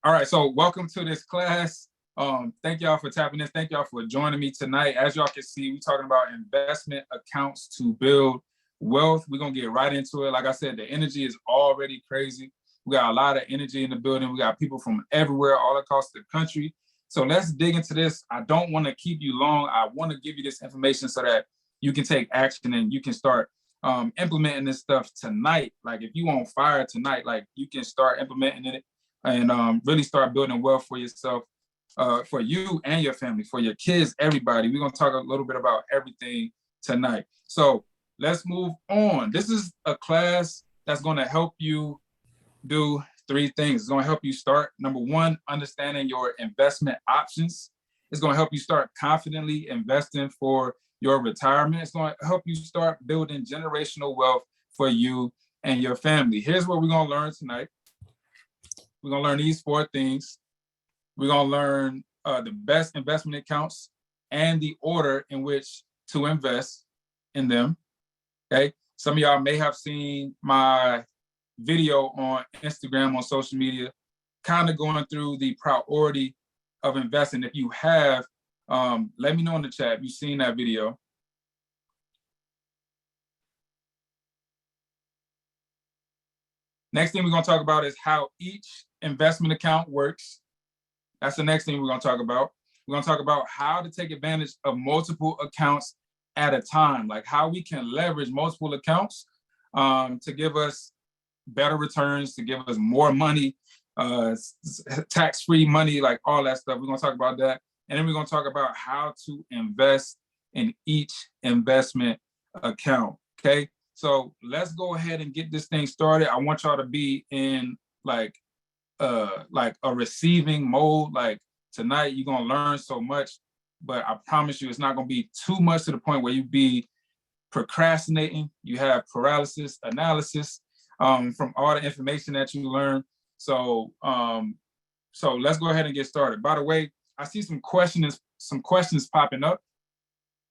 All right, so welcome to this class. Thank y'all for tapping in. Thank y'all for joining me tonight. As y'all can see, we're talking about investment accounts to build wealth. We're gonna get right into it. Like I said, the energy is already crazy. We got a lot of energy in the building. We got people from everywhere, all across the country. So let's dig into this. I don't want to keep you long. I want to give you this information so that you can take action and you can start implementing this stuff tonight. Like if you on fire tonight, like you can start implementing it and really start building wealth for yourself, for you and your family, for your kids, everybody. We're gonna talk a little bit about everything tonight. So let's move on. This is a class that's gonna help you do three things. It's gonna help you start, number one, understanding your investment options. It's gonna help you start confidently investing for your retirement. It's gonna help you start building generational wealth for you and your family. Here's what we're gonna learn tonight. We're gonna learn these four things. We're gonna learn the best investment accounts and the order in which to invest in them, okay? Some of y'all may have seen my video on Instagram, on social media, kind of going through the priority of investing. If you have, let me know in the chat if you've seen that video. Next thing we're gonna talk about is how each investment account works. That's the next thing we're gonna talk about. We're gonna talk about how to take advantage of multiple accounts at a time, like how we can leverage multiple accounts to give us better returns, to give us more money, tax-free money, like all that stuff. We're gonna talk about that. And then we're gonna talk about how to invest in each investment account, okay? So let's go ahead and get this thing started. I want y'all to be in like a receiving mode. Like tonight, you're gonna learn so much, but I promise you it's not gonna be too much to the point where you be procrastinating. You have paralysis analysis from all the information that you learn. So let's go ahead and get started. By the way, I see some questions popping up.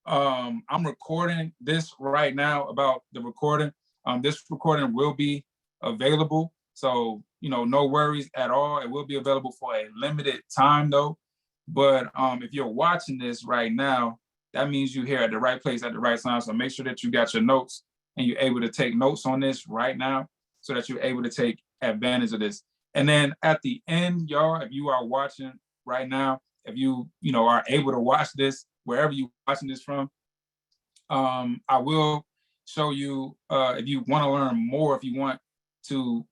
I'm recording this right now about the recording. This recording will be available. So, no worries at all. It will be available for a limited time though. But if you're watching this right now, that means you're here at the right place at the right time. So make sure that you got your notes and you're able to take notes on this right now so that you're able to take advantage of this. And then at the end, y'all, if you are watching right now, if you are able to watch this, wherever you're watching this from, I will show you, if you want to learn more, if you want to,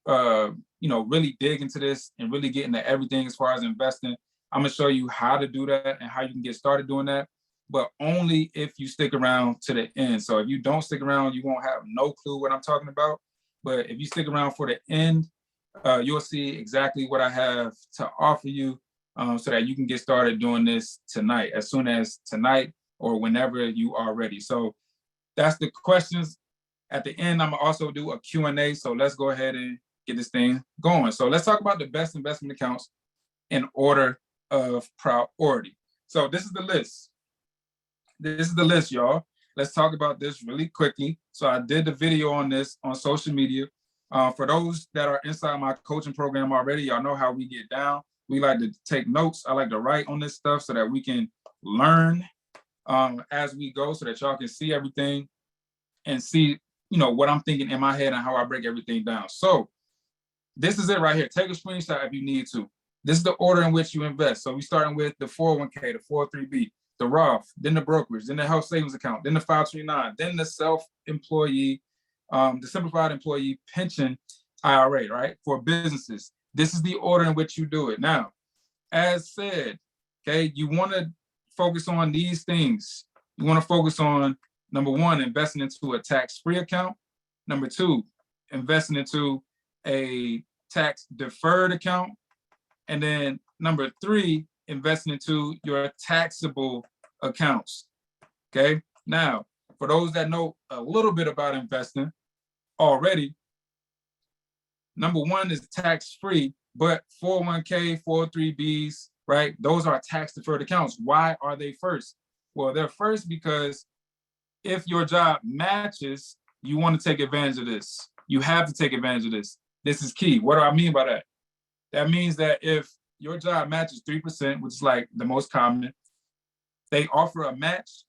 really dig into this and really get into everything as far as investing, I'm gonna show you how to do that and how you can get started doing that, but only if you stick around to the end. So if you don't stick around, you won't have no clue what I'm talking about. But if you stick around for the end, you'll see exactly what I have to offer you, so that you can get started doing this tonight, as soon as tonight or whenever you are ready. So that's the questions. At the end, I'm gonna also do a Q&A. So let's go ahead and get this thing going. So let's talk about the best investment accounts in order of priority. So this is the list. This is the list, y'all. Let's talk about this really quickly. So I did the video on this on social media. For those that are inside my coaching program already, y'all know how we get down. We like to take notes. I like to write on this stuff so that we can learn as we go, so that y'all can see everything and see, what I'm thinking in my head and how I break everything down. So this is it right here. Take a screenshot if you need to. This is the order in which you invest. So we're starting with the 401k, the 403b, the Roth, then the brokerage, then the health savings account, then the 529, then the self-employee, the simplified employee pension IRA, right, for businesses. This is the order in which you do it. Now, as said, okay, you want to focus on these things. You want to focus on, number one, investing into a tax-free account. Number two, investing into a tax-deferred account. And then number three, investing into your taxable accounts, okay? Now, for those that know a little bit about investing already, number one is tax-free, but 401k, 403bs, right? Those are tax-deferred accounts. Why are they first? Well, they're first because if your job matches, you want to take advantage of this. You have to take advantage of this. This is key. What do I mean by that? That means that if your job matches 3%, which is like the most common, they offer a match,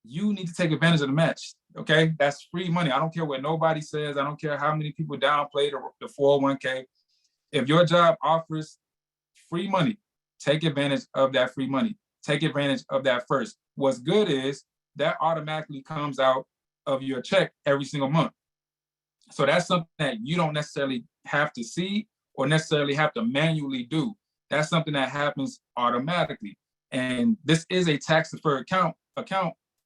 you need to take advantage of the match, okay? That's free money. I don't care what nobody says. I don't care how many people downplay the 401k. If your job offers free money, take advantage of that free money. Take advantage of that first. What's good is that automatically comes out of your check every single month. So that's something that you don't necessarily have to see or necessarily have to manually do. That's something that happens automatically. And this is a tax deferred account,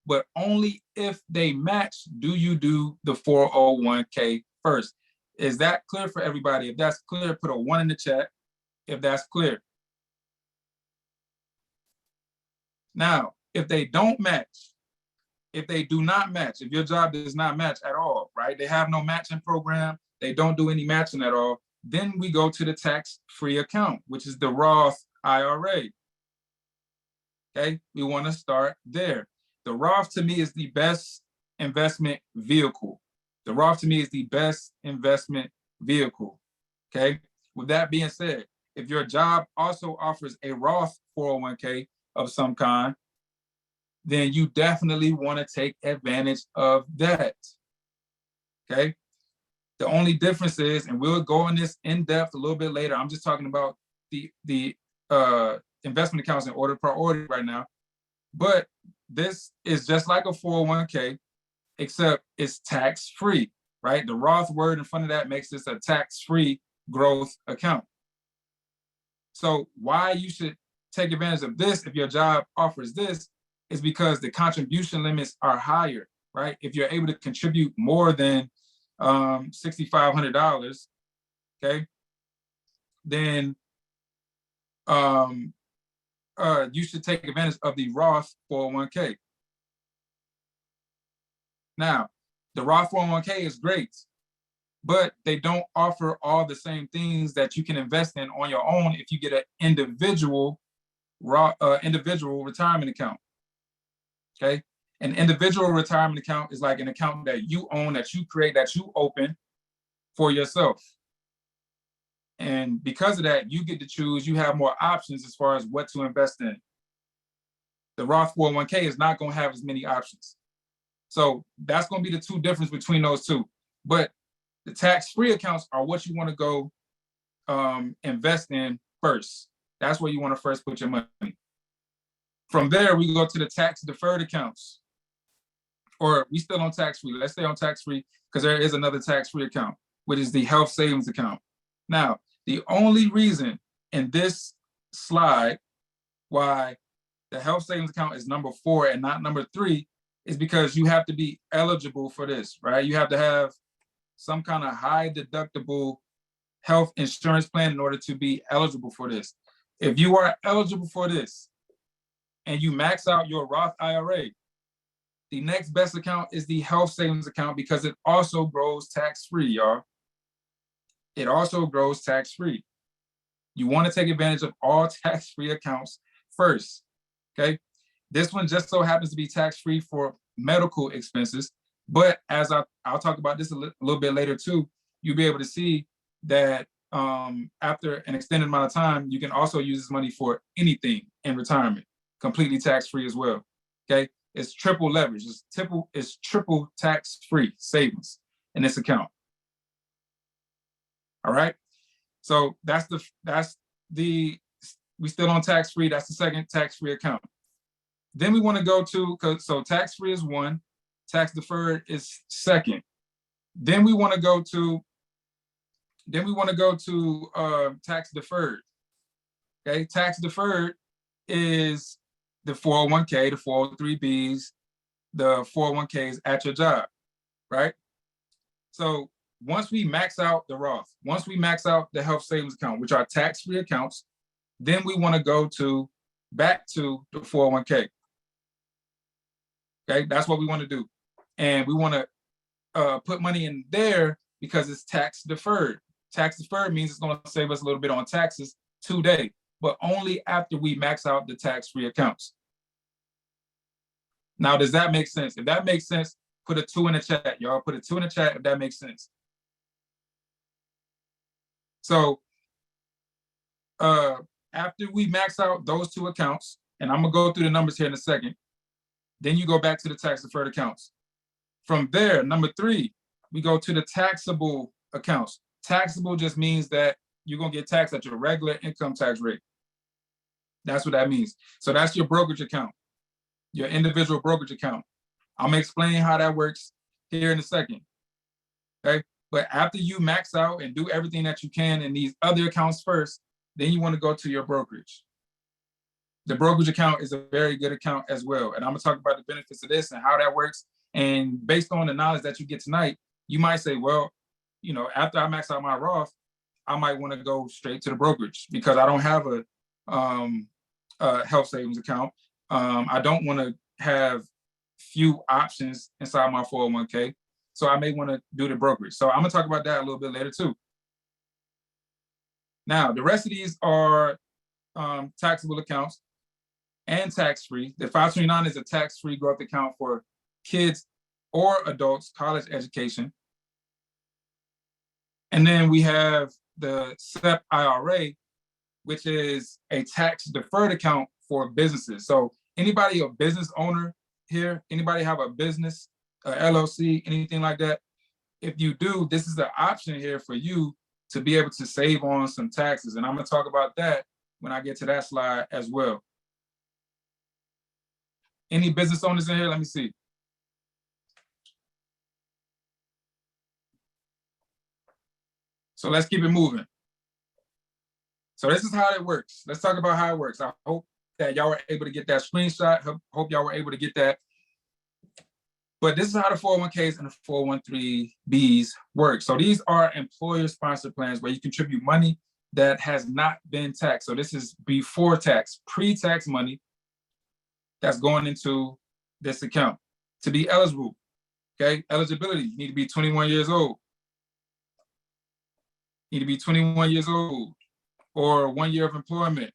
but only if they match do you do the 401k first. Is that clear for everybody? If that's clear, put a 1 in the chat if that's clear. Now, if they don't match, if they do not match, if your job does not match at all, right? They have no matching program, they don't do any matching at all, then we go to the tax-free account, which is the Roth IRA. Okay, we want to start there. The Roth to me is the best investment vehicle. The Roth to me is the best investment vehicle. Okay, with that being said, if your job also offers a Roth 401k of some kind, then you definitely want to take advantage of that. Okay. The only difference is, and we'll go in this in depth a little bit later. I'm just talking about the investment accounts in order of priority right now. But this is just like a 401k, except it's tax-free, right? The Roth word in front of that makes this a tax-free growth account. So why you should take advantage of this if your job offers this is because the contribution limits are higher, right? If you're able to contribute more than $6,500, okay, then you should take advantage of the Roth 401k. Now, the Roth 401k is great, but they don't offer all the same things that you can invest in on your own if you get an individual retirement account. Okay, an individual retirement account is like an account that you own, that you create, that you open for yourself. And because of that, you get to choose, you have more options as far as what to invest in. The Roth 401k is not going to have as many options. So that's going to be the two difference between those two. But the tax-free accounts are what you want to go invest in first. That's where you want to first put your money. From there, we go to the tax-deferred accounts. Or we still on tax-free. Let's stay on tax-free because there is another tax-free account, which is the health savings account. Now, the only reason in this slide why the health savings account is number 4 and not number 3 is because you have to be eligible for this, right? You have to have some kind of high deductible health insurance plan in order to be eligible for this. If you are eligible for this and you max out your Roth IRA, the next best account is the health savings account because it also grows tax-free, y'all. It also grows tax-free. You want to take advantage of all tax-free accounts first, okay? This one just so happens to be tax-free for medical expenses, but as I'll talk about this a little bit later too, you'll be able to see that after an extended amount of time, you can also use this money for anything in retirement, completely tax-free as well, okay? It's triple leverage, it's triple tax-free savings in this account. All right, so we still on tax-free, that's the second tax-free account. Then we want to go to, so tax-free is 1, tax-deferred is 2nd. Then we want to go to tax-deferred. Okay, tax-deferred is the 401k, the 403bs, the 401ks at your job, right? So once we max out the Roth, once we max out the health savings account, which are tax-free accounts, then we want to go back to the 401k. Okay, that's what we want to do. And we want to put money in there because it's tax deferred. Tax deferred means it's going to save us a little bit on taxes today, but only after we max out the tax-free accounts. Now, does that make sense? If that makes sense, put a 2 in the chat, y'all. Put a 2 in the chat if that makes sense. So After we max out those two accounts, and I'm gonna go through the numbers here in a second, then you go back to the tax deferred accounts. From there, number 3, we go to the taxable accounts. Taxable just means that you're gonna get taxed at your regular income tax rate. That's what that means. So that's your brokerage account, your individual brokerage account. I'm gonna explain how that works here in a second. Okay. But after you max out and do everything that you can in these other accounts first, then you want to go to your brokerage. The brokerage account is a very good account as well. And I'm gonna talk about the benefits of this and how that works. And based on the knowledge that you get tonight, you might say, well, you know, after I max out my Roth, I might want to go straight to the brokerage because I don't have a health savings account. I don't want to have few options inside my 401k. So I may want to do the brokerage. So I'm gonna talk about that a little bit later too. Now, the rest of these are taxable accounts and tax-free. The 529 is a tax-free growth account for kids or adults, college education. And then we have the SEP IRA, which is a tax-deferred account for businesses. So anybody a business owner here, anybody have a business, a LLC, anything like that? If you do, this is the option here for you to be able to save on some taxes. And I'm gonna talk about that when I get to that slide as well. Any business owners in here? Let me see. So let's keep it moving. So this is how it works. Let's talk about how it works. I hope that y'all were able to get that screenshot. Hope y'all were able to get that. But this is how the 401ks and the 413bs work. So these are employer-sponsored plans where you contribute money that has not been taxed. So this is before tax, pre-tax money that's going into this account. To be eligible, okay? Eligibility, you need to be 21 years old. You need to be 21 years old or 1 year of employment,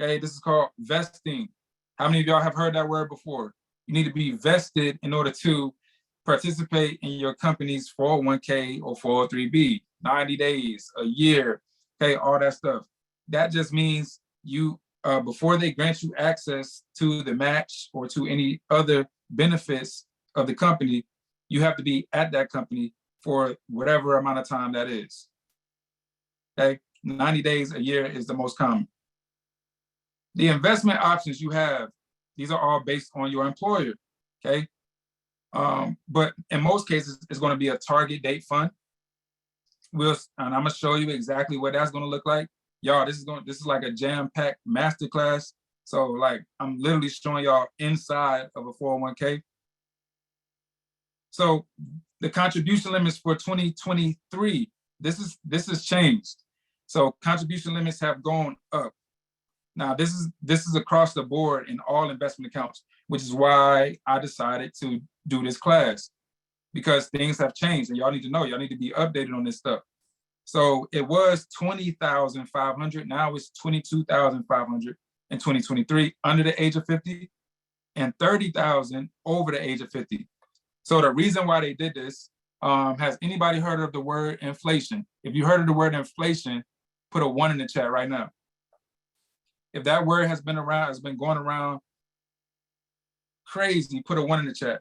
okay? This is called vesting. How many of y'all have heard that word before? You need to be vested in order to participate in your company's 401k or 403b, 90 days, a year, okay, all that stuff. That just means you, before they grant you access to the match or to any other benefits of the company, you have to be at that company for whatever amount of time that is. Okay, 90 days, a year is the most common. The investment options you have, these are all based on your employer, okay? But in most cases, it's going to be a target date fund. And I'm going to show you exactly what that's going to look like. Y'all, this is like a jam-packed masterclass. So like, I'm literally showing y'all inside of a 401k. So the contribution limits for 2023, this has changed. So contribution limits have gone up. Now, this is across the board in all investment accounts, which is why I decided to do this class, because things have changed and y'all need to know, y'all need to be updated on this stuff. So it was 20,500, now it's 22,500 in 2023 under the age of 50 and 30,000 over the age of 50. So the reason why they did this, has anybody heard of the word inflation? If you heard of the word inflation, put a 1 in the chat right now. If that word has been around, has been going around crazy, put a 1 in the chat.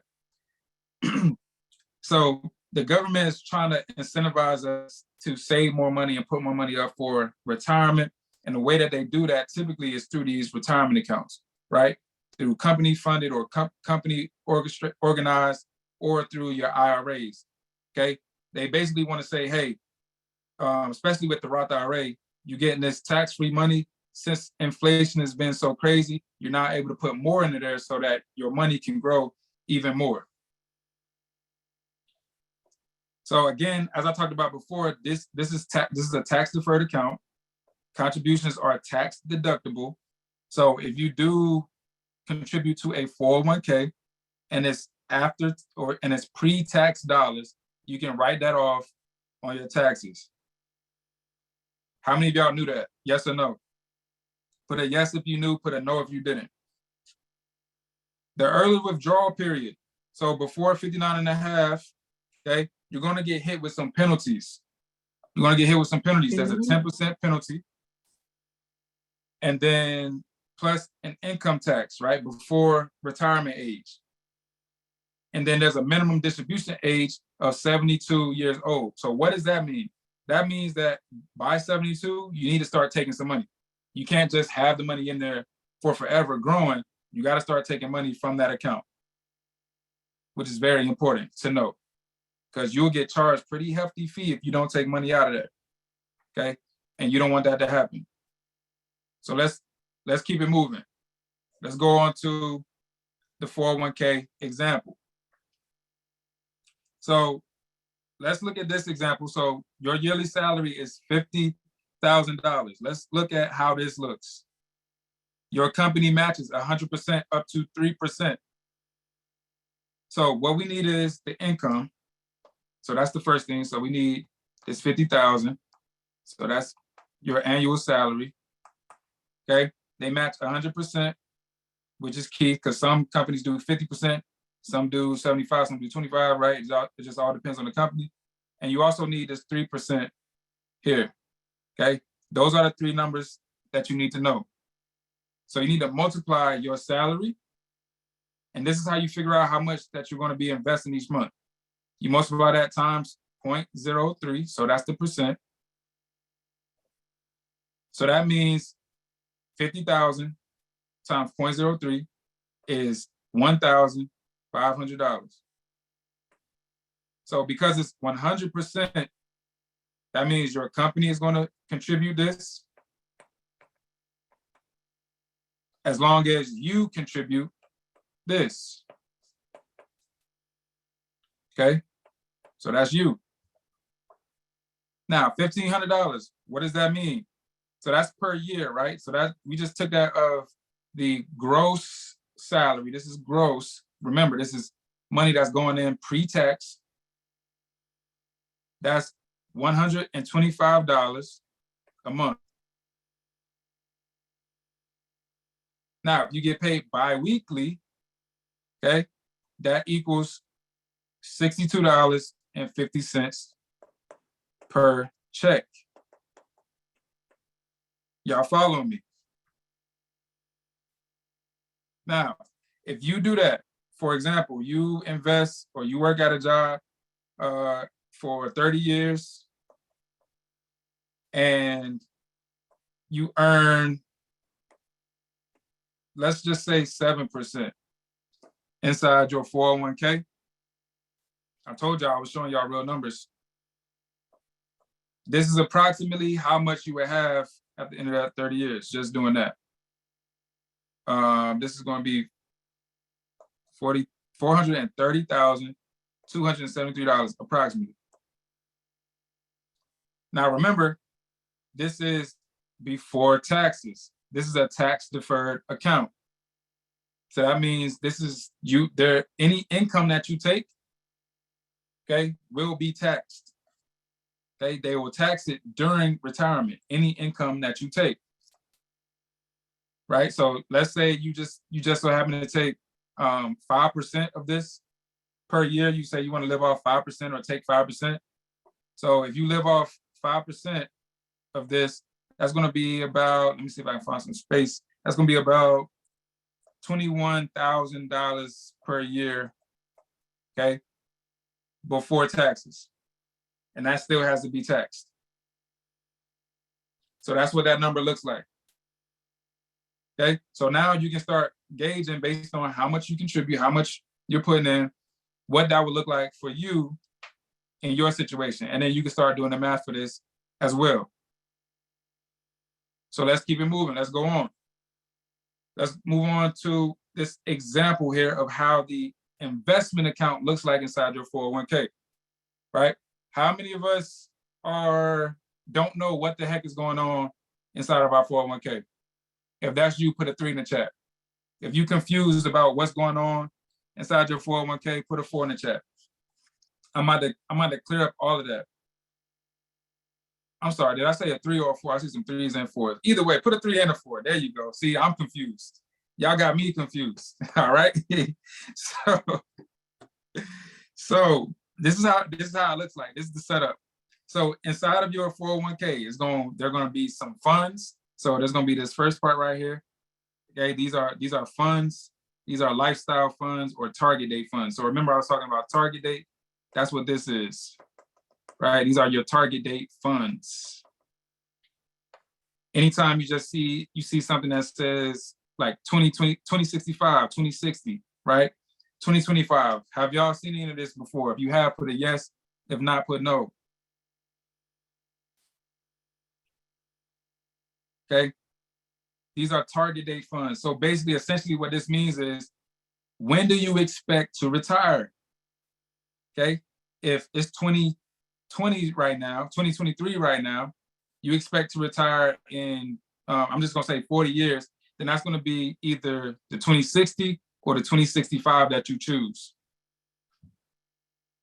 So the government is trying to incentivize us to save more money and put more money up for retirement. And the way that they do that typically is through these retirement accounts, right? Through company funded or company organized, or through your IRAs, okay? They basically want to say, hey, especially with the Roth IRA, you're getting this tax-free money. Since inflation has been so crazy, you're not able to put more into there so that your money can grow even more. So again, as I talked about before, this is a tax-deferred account. Contributions are tax deductible. So if you do contribute to a 401k and it's it's pre-tax dollars, you can write that off on your taxes. How many of y'all knew that? Yes or no? Put a yes if you knew, put a no if you didn't. The early withdrawal period. So before 59 and a half, okay, you're gonna get hit with some penalties. You're gonna get hit with some penalties. There's a 10% penalty. and then plus an income tax, right, before retirement age. And then there's a minimum distribution age of 72 years old. So what does that mean? That means that by 72, you need to start taking some money. You can't just have the money in there for forever growing. You got to start taking money from that account, which is very important to know, because you'll get charged pretty hefty fee if you don't take money out of there, okay? And you don't want that to happen. So let's keep it moving. Let's go on to the 401k example. So let's look at this example. So your yearly salary is $50,000. Let's look at how this looks. Your company matches 100% up to 3%. So what we need is the income. So that's the first thing. So we need is 50,000. So that's your annual salary. Okay. They match 100%, which is key because some companies do 50%, some do 75, some do 25, right? It just all depends on the company. And you also need this 3% here. Okay. Those are the three numbers that you need to know. So you need to multiply your salary. And this is how you figure out how much that you're going to be investing each month. You multiply that times 0.03. So that's the percent. So that means 50,000 times 0.03 is $1,500. So because it's 100%, that means your company is going to contribute this as long as you contribute this. Okay, so that's you. Now, $1,500, what does that mean? So that's per year, right? So that we just took that of the gross salary. This is gross. Remember, this is money that's going in pre-tax. That's $125 a month. Now, if you get paid bi-weekly, okay, that equals $62.50 per check. Y'all following me? Now, if you do that, for example, you invest or you work at a job for 30 years and you earn, let's just say 7% inside your 401k. I told y'all I was showing y'all real numbers. This is approximately how much you would have at the end of that 30 years, just doing that. This is going to be $430,273 approximately. Now remember, this is before taxes. This is a tax deferred account. So that means this is any income that you take, okay, will be taxed. Okay, they will tax it during retirement, any income that you take. Right? So let's say you just so happen to take 5% of this per year. You say you want to live off 5% or take 5%. So if you live off 5% of this, that's going to be about, let me see if I can find some space. That's going to be about $21,000 per year, okay, before taxes. And that still has to be taxed. So that's what that number looks like. Okay, so now you can start gauging based on how much you contribute, how much you're putting in, what that would look like for you in your situation. And then you can start doing the math for this as well. So let's keep it moving. Let's go on. Let's move on to this example here of how the investment account looks like inside your 401k, right? How many of us don't know what the heck is going on inside of our 401k? If that's you, put a 3 in the chat. If you're confused about what's going on inside your 401k, put a 4 in the chat. I'm about to clear up all of that. I'm sorry, did I say a 3 or a 4? I see some 3s and 4s. Either way, put a 3 and a 4. There you go. See, I'm confused. Y'all got me confused. All right. So this is how it looks like. This is the setup. So inside of your 401k, there are going to be some funds So there's going to be this first part right here. Okay, these are funds. These are lifestyle funds or target date funds. So remember, I was talking about target date. That's what this is, right? These are your target date funds. Anytime you see something that says like 2065, 2060, right? 2025. Have y'all seen any of this before? If you have, put a yes. If not, put no. Okay. These are target date funds. So basically, essentially what this means is, when do you expect to retire? Okay. If it's 2020 right now, 2023 right now, you expect to retire in, I'm just going to say 40 years, then that's going to be either the 2060 or the 2065 that you choose.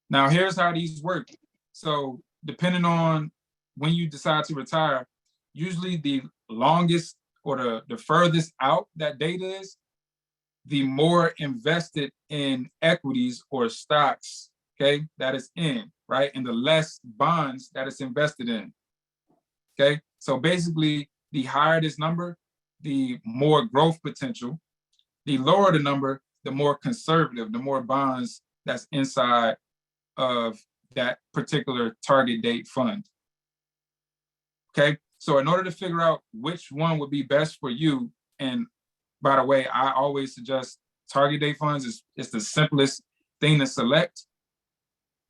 Now, here's how these work. So depending on when you decide to retire, usually the longest or the furthest out that date is, the more invested in equities or stocks, okay, that is in, right? And the less bonds that it's invested in, okay? So basically, the higher this number, the more growth potential. The lower the number, the more conservative, the more bonds that's inside of that particular target date fund. Okay, so in order to figure out which one would be best for you, and by the way, I always suggest target date funds is the simplest thing to select.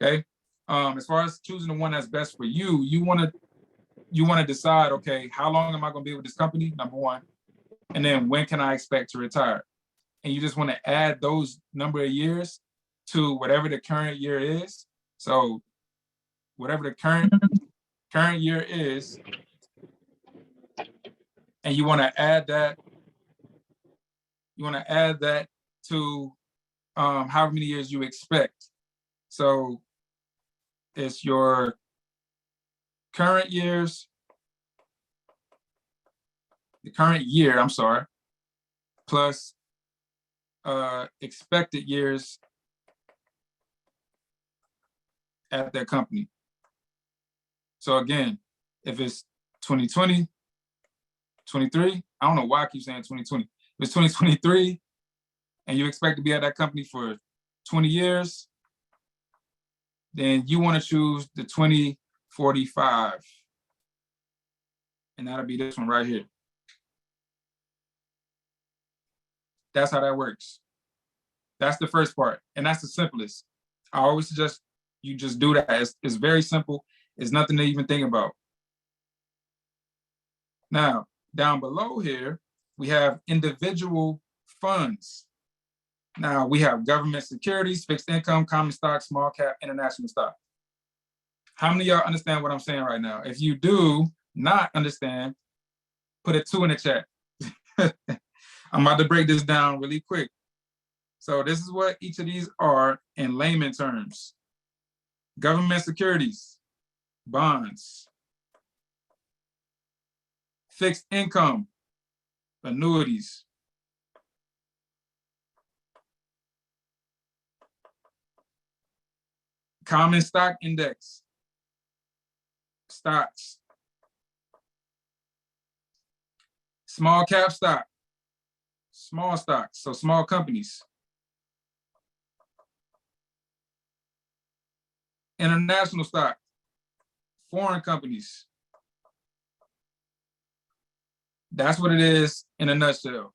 Okay, as far as choosing the one that's best for you, you want to decide, okay, how long am I going to be with this company? Number one, and then when can I expect to retire? And you just want to add those number of years to whatever the current year is. So whatever the current year is, and you want to add that to however many years you expect. So it's your current years, the current year, I'm sorry, plus expected years at that company. So again, if it's 2020, 23, I don't know why I keep saying 2020. If it's 2023 and you expect to be at that company for 20 years, then you want to choose the 2045. And that'll be this one right here. That's how that works. That's the first part. And that's the simplest. I always suggest you just do that. It's very simple. It's nothing to even think about. Now, down below here, we have individual funds. Now, we have government securities, fixed income, common stock, small cap, international stock. How many of y'all understand what I'm saying right now? If you do not understand, put a 2 in the chat. I'm about to break this down really quick. So this is what each of these are in layman terms. Government securities, bonds, fixed income, annuities, common stock index, stocks, small cap stock, small stocks, so small companies, international stock, foreign companies. That's what it is in a nutshell.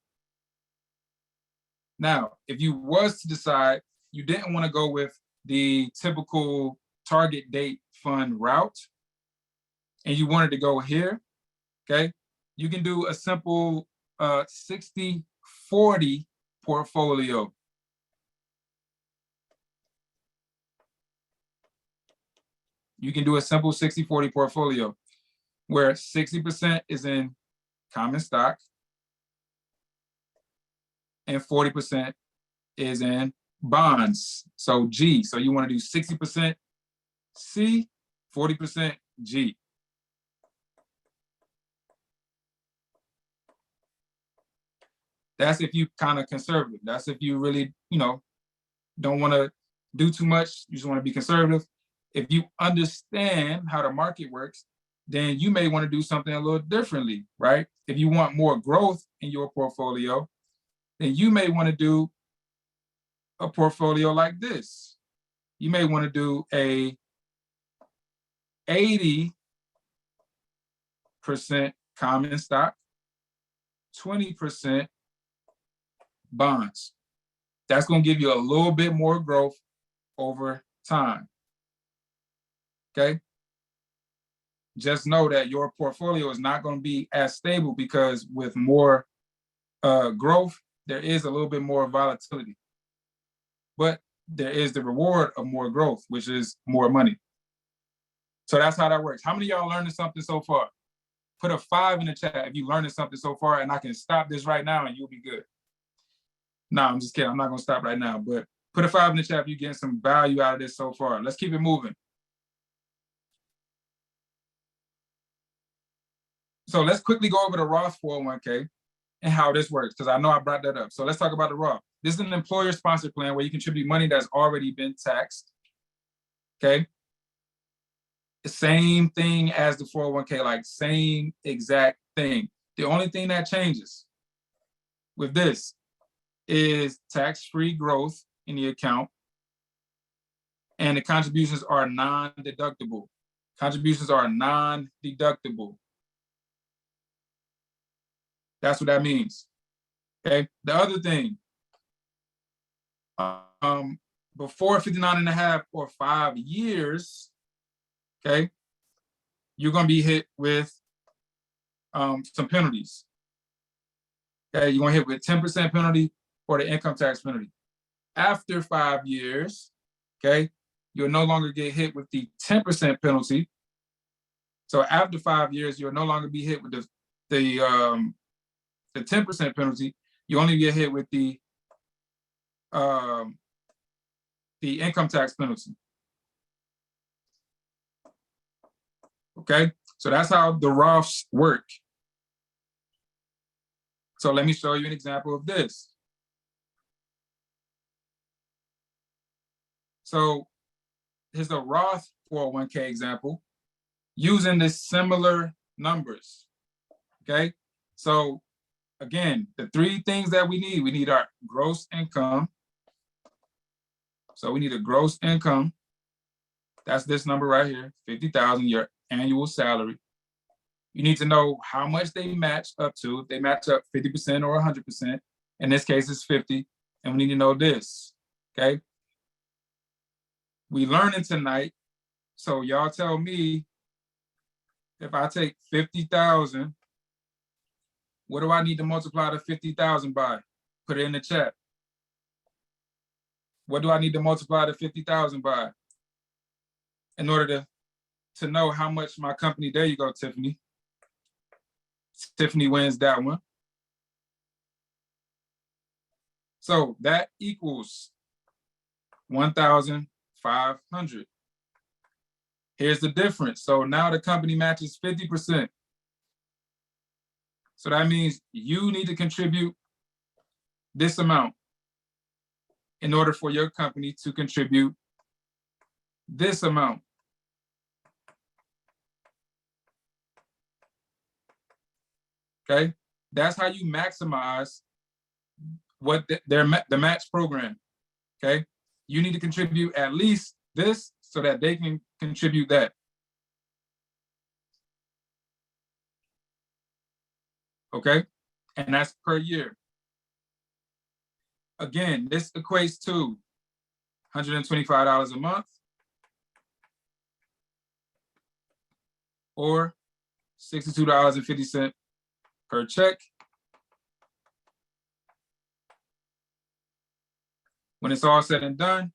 Now, if you was to decide you didn't want to go with the typical target date fund route and you wanted to go here, okay, you can do a simple 60-40 portfolio. You can do a simple 60-40 portfolio where 60% is in common stock and 40% is in bonds. So G. So you want to do 60% C, 40% G. That's if you kind of conservative. That's if you really, don't want to do too much. You just want to be conservative. If you understand how the market works, then you may want to do something a little differently, right? If you want more growth in your portfolio, then you may want to do a portfolio like this. You may want to do a 80% common stock, 20% bonds. That's going to give you a little bit more growth over time. Okay? Just know that your portfolio is not going to be as stable because with more growth, there is a little bit more volatility. But there is the reward of more growth, which is more money. So that's how that works. How many of y'all learning something so far? Put a 5 in the chat if you learning something so far, and I can stop this right now and you'll be good. No, I'm just kidding. I'm not going to stop right now, but put a 5 in the chat if you're getting some value out of this so far. Let's keep it moving. So let's quickly go over the Roth 401k and how this works, because I know I brought that up. So let's talk about the Roth. This is an employer-sponsored plan where you contribute money that's already been taxed. Okay? The same thing as the 401k, like same exact thing. The only thing that changes with this is tax-free growth in the account, and the contributions are non-deductible. Contributions are non-deductible. That's what that means. Okay. The other thing, before 59.5 or 5 years, okay, you're going to be hit with some penalties. Okay, you're going to hit with 10% penalty or the income tax penalty. After 5 years, okay, you'll no longer get hit with the 10% penalty. So after 5 years, you'll no longer be hit with the 10% penalty. You only get hit with the income tax penalty. Okay, so that's how the Roths work. So let me show you an example of this. So here's the Roth 401k example using the similar numbers. Okay, so again, the 3 things that we need our gross income. So we need a gross income. That's this number right here, 50,000, your annual salary. You need to know how much they match up to. If they match up 50% or 100%. In this case, it's 50. And we need to know this, okay? We learning tonight. So y'all tell me, if I take 50,000, what do I need to multiply the 50,000 by? Put it in the chat. What do I need to multiply the 50,000 by in order to know how much my company, there you go, Tiffany. Tiffany wins that one. So that equals 1,500. Here's the difference. So now the company matches 50%. So that means you need to contribute this amount in order for your company to contribute this amount. Okay, that's how you maximize what the match program. Okay, you need to contribute at least this so that they can contribute that. Okay, and that's per year. Again, this equates to $125 a month or $62.50 per check. When it's all said and done,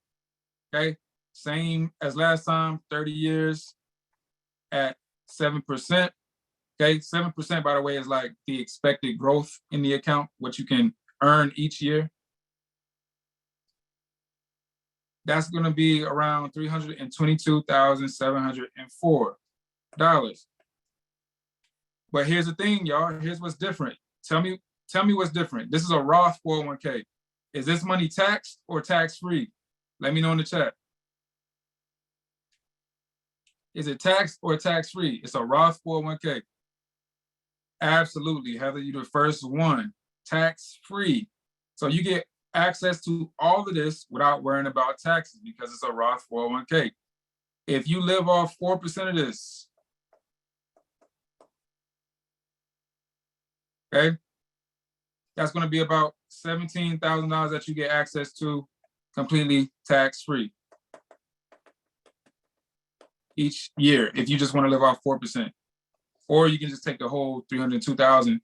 okay, same as last time, 30 years at 7%. Okay, 7%, by the way, is like the expected growth in the account, what you can earn each year. That's going to be around $322,704. But here's the thing, y'all. Here's what's different. Tell me what's different. This is a Roth 401k. Is this money taxed or tax-free? Let me know in the chat. Is it taxed or tax-free? It's a Roth 401k. Absolutely, Heather, you're the first one. Tax-free. So you get access to all of this without worrying about taxes because it's a Roth 401k. If you live off 4% of this, okay, that's going to be about $17,000 that you get access to completely tax-free each year if you just want to live off 4%. Or you can just take the whole $302,000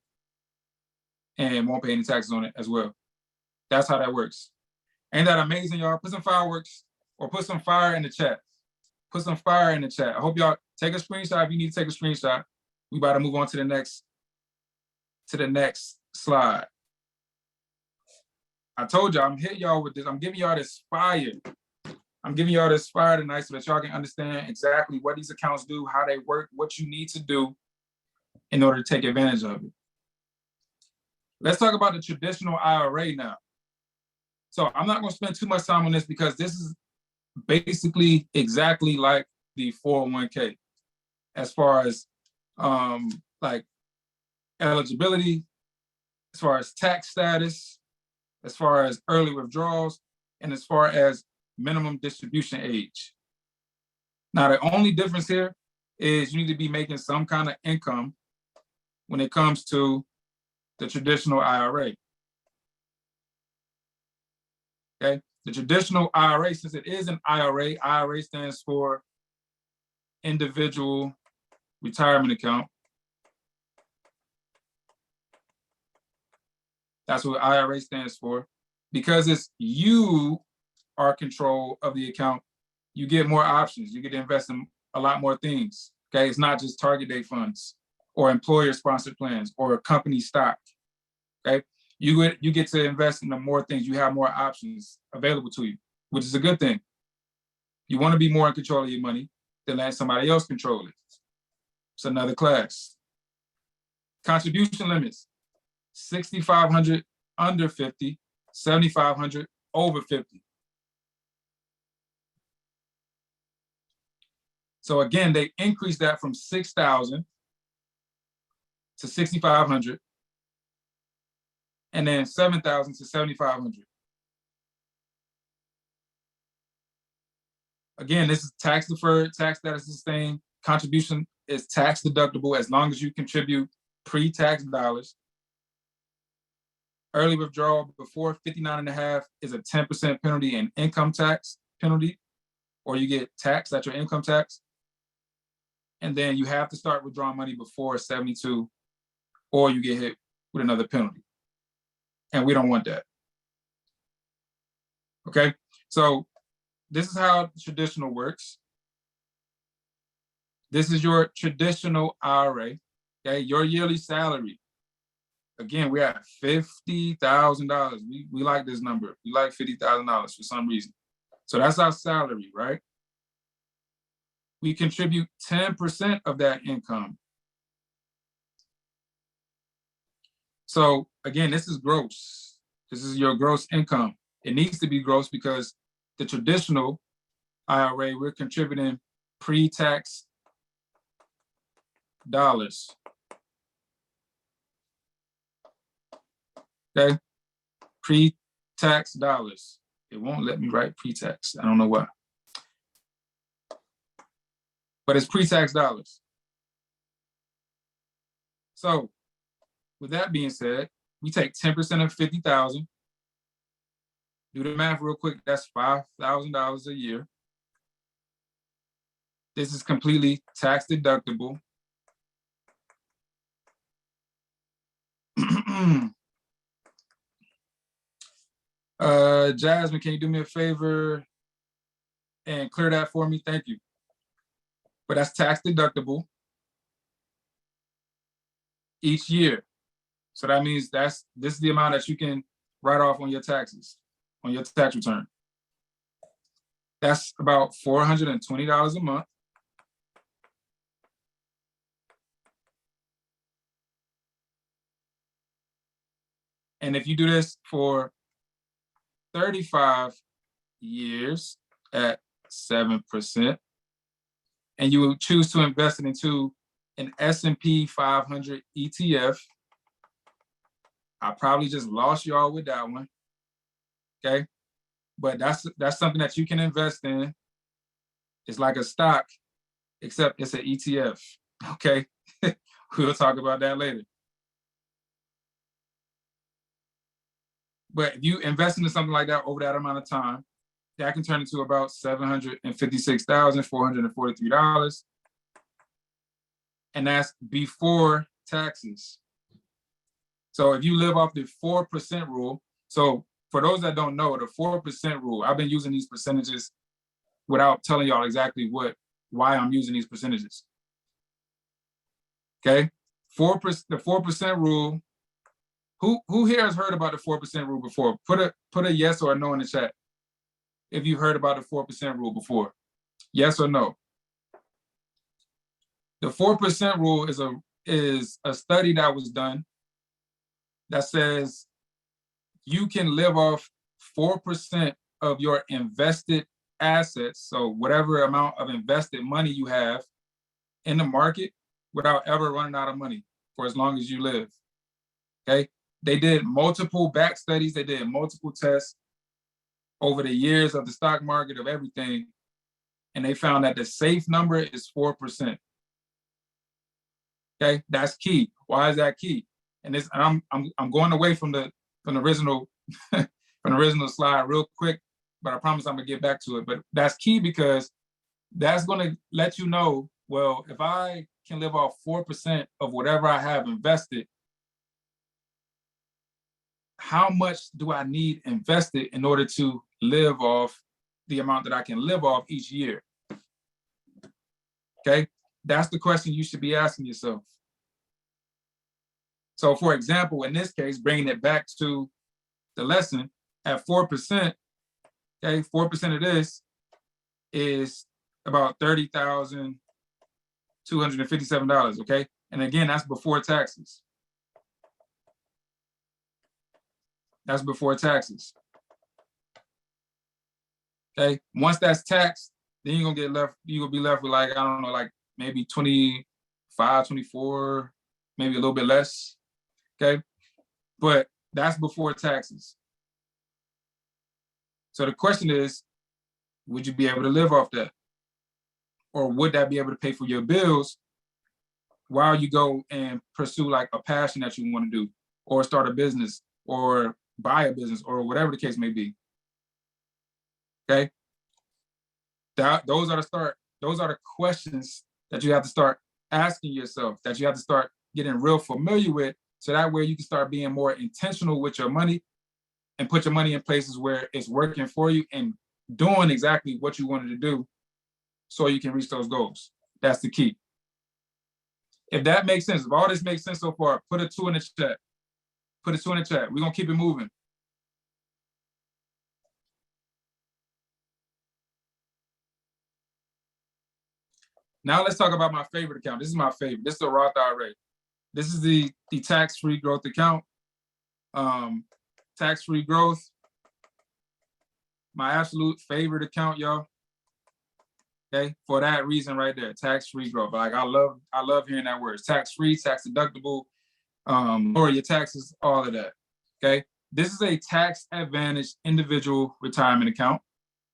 and won't pay any taxes on it as well. That's how that works. Ain't that amazing, y'all? Put some fireworks or put some fire in the chat. Put some fire in the chat. I hope y'all take a screenshot if you need to take a screenshot. We about to move on to the next slide. I told y'all I'm hitting y'all with this. I'm giving y'all this fire. I'm giving y'all this fire tonight so that y'all can understand exactly what these accounts do, how they work, what you need to do in order to take advantage of it. Let's talk about the traditional IRA now. So I'm not going to spend too much time on this because this is basically exactly like the 401k as far as like eligibility, as far as tax status, as far as early withdrawals, and as far as minimum distribution age. Now, the only difference here is you need to be making some kind of income when it comes to the traditional IRA. Okay, the traditional IRA, since it is an IRA, IRA stands for Individual Retirement Account. That's what IRA stands for. Because it's you are control of the account, you get more options. You get to invest in a lot more things. Okay, it's not just target date funds or employer-sponsored plans or company stock. Okay, you get to invest in more things. You have more options available to you, which is a good thing. You want to be more in control of your money than let somebody else control it. It's another class. Contribution limits: 6,500 under 50, 7,500 over 50. So again, they increased that from 6,000 to 6,500, and then 7,000 to 7,500. Again, this is tax deferred, tax status sustained. Contribution is tax deductible as long as you contribute pre-tax dollars. Early withdrawal before 59.5 is a 10% penalty in income tax penalty, or you get taxed at your income tax. And then you have to start withdrawing money before 72, or you get hit with another penalty. And we don't want that. Okay, so this is how traditional works. This is your traditional IRA, okay? Your yearly salary. Again, we're at $50,000. We like this number. We like $50,000 for some reason. So that's our salary, right? We contribute 10% of that income. So again, this is gross. This is your gross income. It needs to be gross because the traditional IRA, we're contributing pre-tax dollars. Okay, pre-tax dollars. It won't let me write pre-tax. I don't know why. But it's pre-tax dollars. So with that being said, we take 10% of 50,000. Do the math real quick. That's $5,000 a year. This is completely tax deductible. Jasmine, can you do me a favor and clear that for me? Thank you. But that's tax deductible each year. So that means this is the amount that you can write off on your taxes, on your tax return. That's about $420 a month. And if you do this for 35 years at 7%, and you choose to invest it into an S&P 500 ETF. I probably just lost y'all with that one, okay? But that's something that you can invest in. It's like a stock, except it's an ETF, okay? We'll talk about that later. But if you invest into something like that over that amount of time, that can turn into about $756,443. And that's before taxes. So if you live off the 4% rule, so for those that don't know, the 4% rule, I've been using these percentages without telling y'all exactly why I'm using these percentages. Okay, the 4% rule. Who here has heard about the 4% rule before? Put a yes or a no in the chat if you've heard about the 4% rule before. Yes or no? The 4% rule is a study that was done that says you can live off 4% of your invested assets, so whatever amount of invested money you have in the market, without ever running out of money for as long as you live. Okay? They did multiple back studies, they did multiple tests over the years of the stock market, of everything, and they found that the safe number is 4%. Okay, that's key. Why is that key? And I'm going away from the original from the original slide real quick, but I promise I'm gonna get back to it. But that's key because that's gonna let you know, well, if I can live off 4% of whatever I have invested, how much do I need invested in order to live off the amount that I can live off each year? Okay, that's the question you should be asking yourself. So for example, in this case, bringing it back to the lesson, at 4%, okay, 4% of this is about $30,257, okay? And again, that's before taxes. That's before taxes. Okay, once that's taxed, then you're gonna be left with like, I don't know, like maybe 25, 24, maybe a little bit less, okay? But that's before taxes. So the question is, would you be able to live off that? Or would that be able to pay for your bills while you go and pursue like a passion that you want to do, or start a business, or buy a business, or whatever the case may be? Okay. Those are the questions that you have to start asking yourself, that you have to start getting real familiar with, so that way you can start being more intentional with your money and put your money in places where it's working for you and doing exactly what you wanted to do so you can reach those goals. That's the key. If that makes sense, if all this makes sense so far, put a 2 in the chat. Put a 2 in the chat. We're gonna keep it moving. Now let's talk about my favorite account. This is my favorite. This is the Roth IRA. This is the tax-free growth account. Tax-free growth, my absolute favorite account, y'all. Okay, for that reason right there, tax-free growth. Like I love hearing that word. Tax-free, tax deductible, lower your taxes, all of that. Okay, this is a tax-advantaged individual retirement account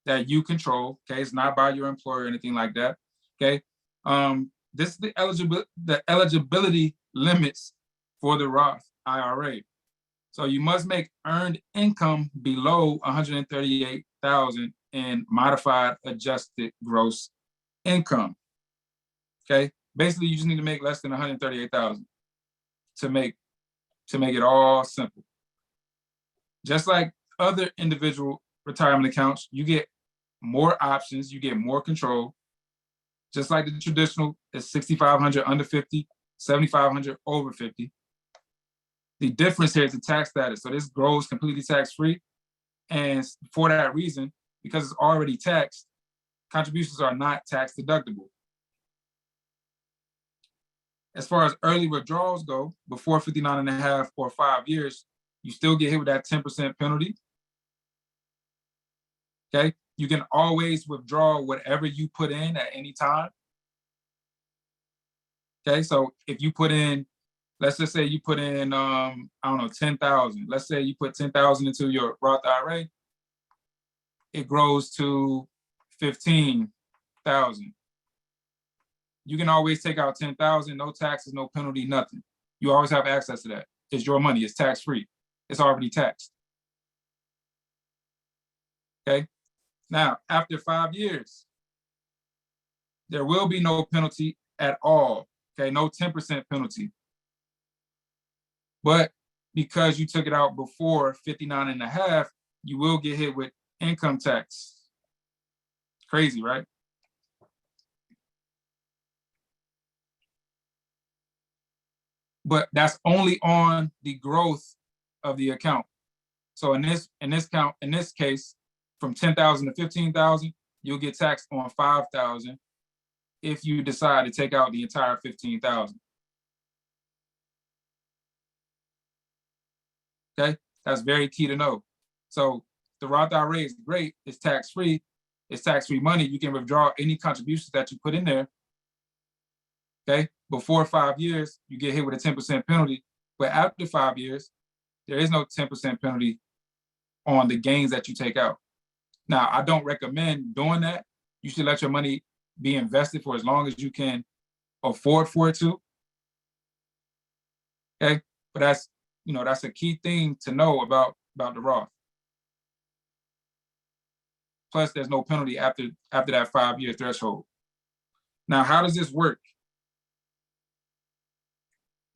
that you control. Okay, it's not by your employer or anything like that. Okay, this is the eligibility limits for the Roth IRA. So you must make earned income below $138,000 in modified adjusted gross income. Okay, basically you just need to make less than $138,000 to make it all simple. Just like other individual retirement accounts, you get more options, you get more control. Just like the traditional, it's $6,500 under 50, $7,500 over 50. The difference here is the tax status. So this grows completely tax-free. And for that reason, because it's already taxed, contributions are not tax deductible. As far as early withdrawals go, before 59 and a half or 5 years, you still get hit with that 10% penalty. Okay, you can always withdraw whatever you put in at any time. Okay, so if you put in, let's just say you put in, I don't know, 10,000. Let's say you put 10,000 into your Roth IRA, it grows to 15,000. You can always take out 10,000, no taxes, no penalty, nothing. You always have access to that. It's your money, it's tax-free. It's already taxed. Okay, now after 5 years, there will be no penalty at all. Okay, no 10% penalty. But because you took it out before 59 and a half, you will get hit with income tax. Crazy, right? But that's only on the growth of the account. So in this case, from 10,000 to 15,000, you'll get taxed on 5,000 if you decide to take out the entire 15,000. Okay, that's very key to know. So the Roth IRA is great. It's tax-free. It's tax-free money. You can withdraw any contributions that you put in there. Okay, before 5 years, you get hit with a 10% penalty. But after 5 years, there is no 10% penalty on the gains that you take out. Now, I don't recommend doing that. You should let your money be invested for as long as you can afford for it to. Okay, but that's a key thing to know about the Roth. Plus, there's no penalty after that 5-year threshold. Now, how does this work?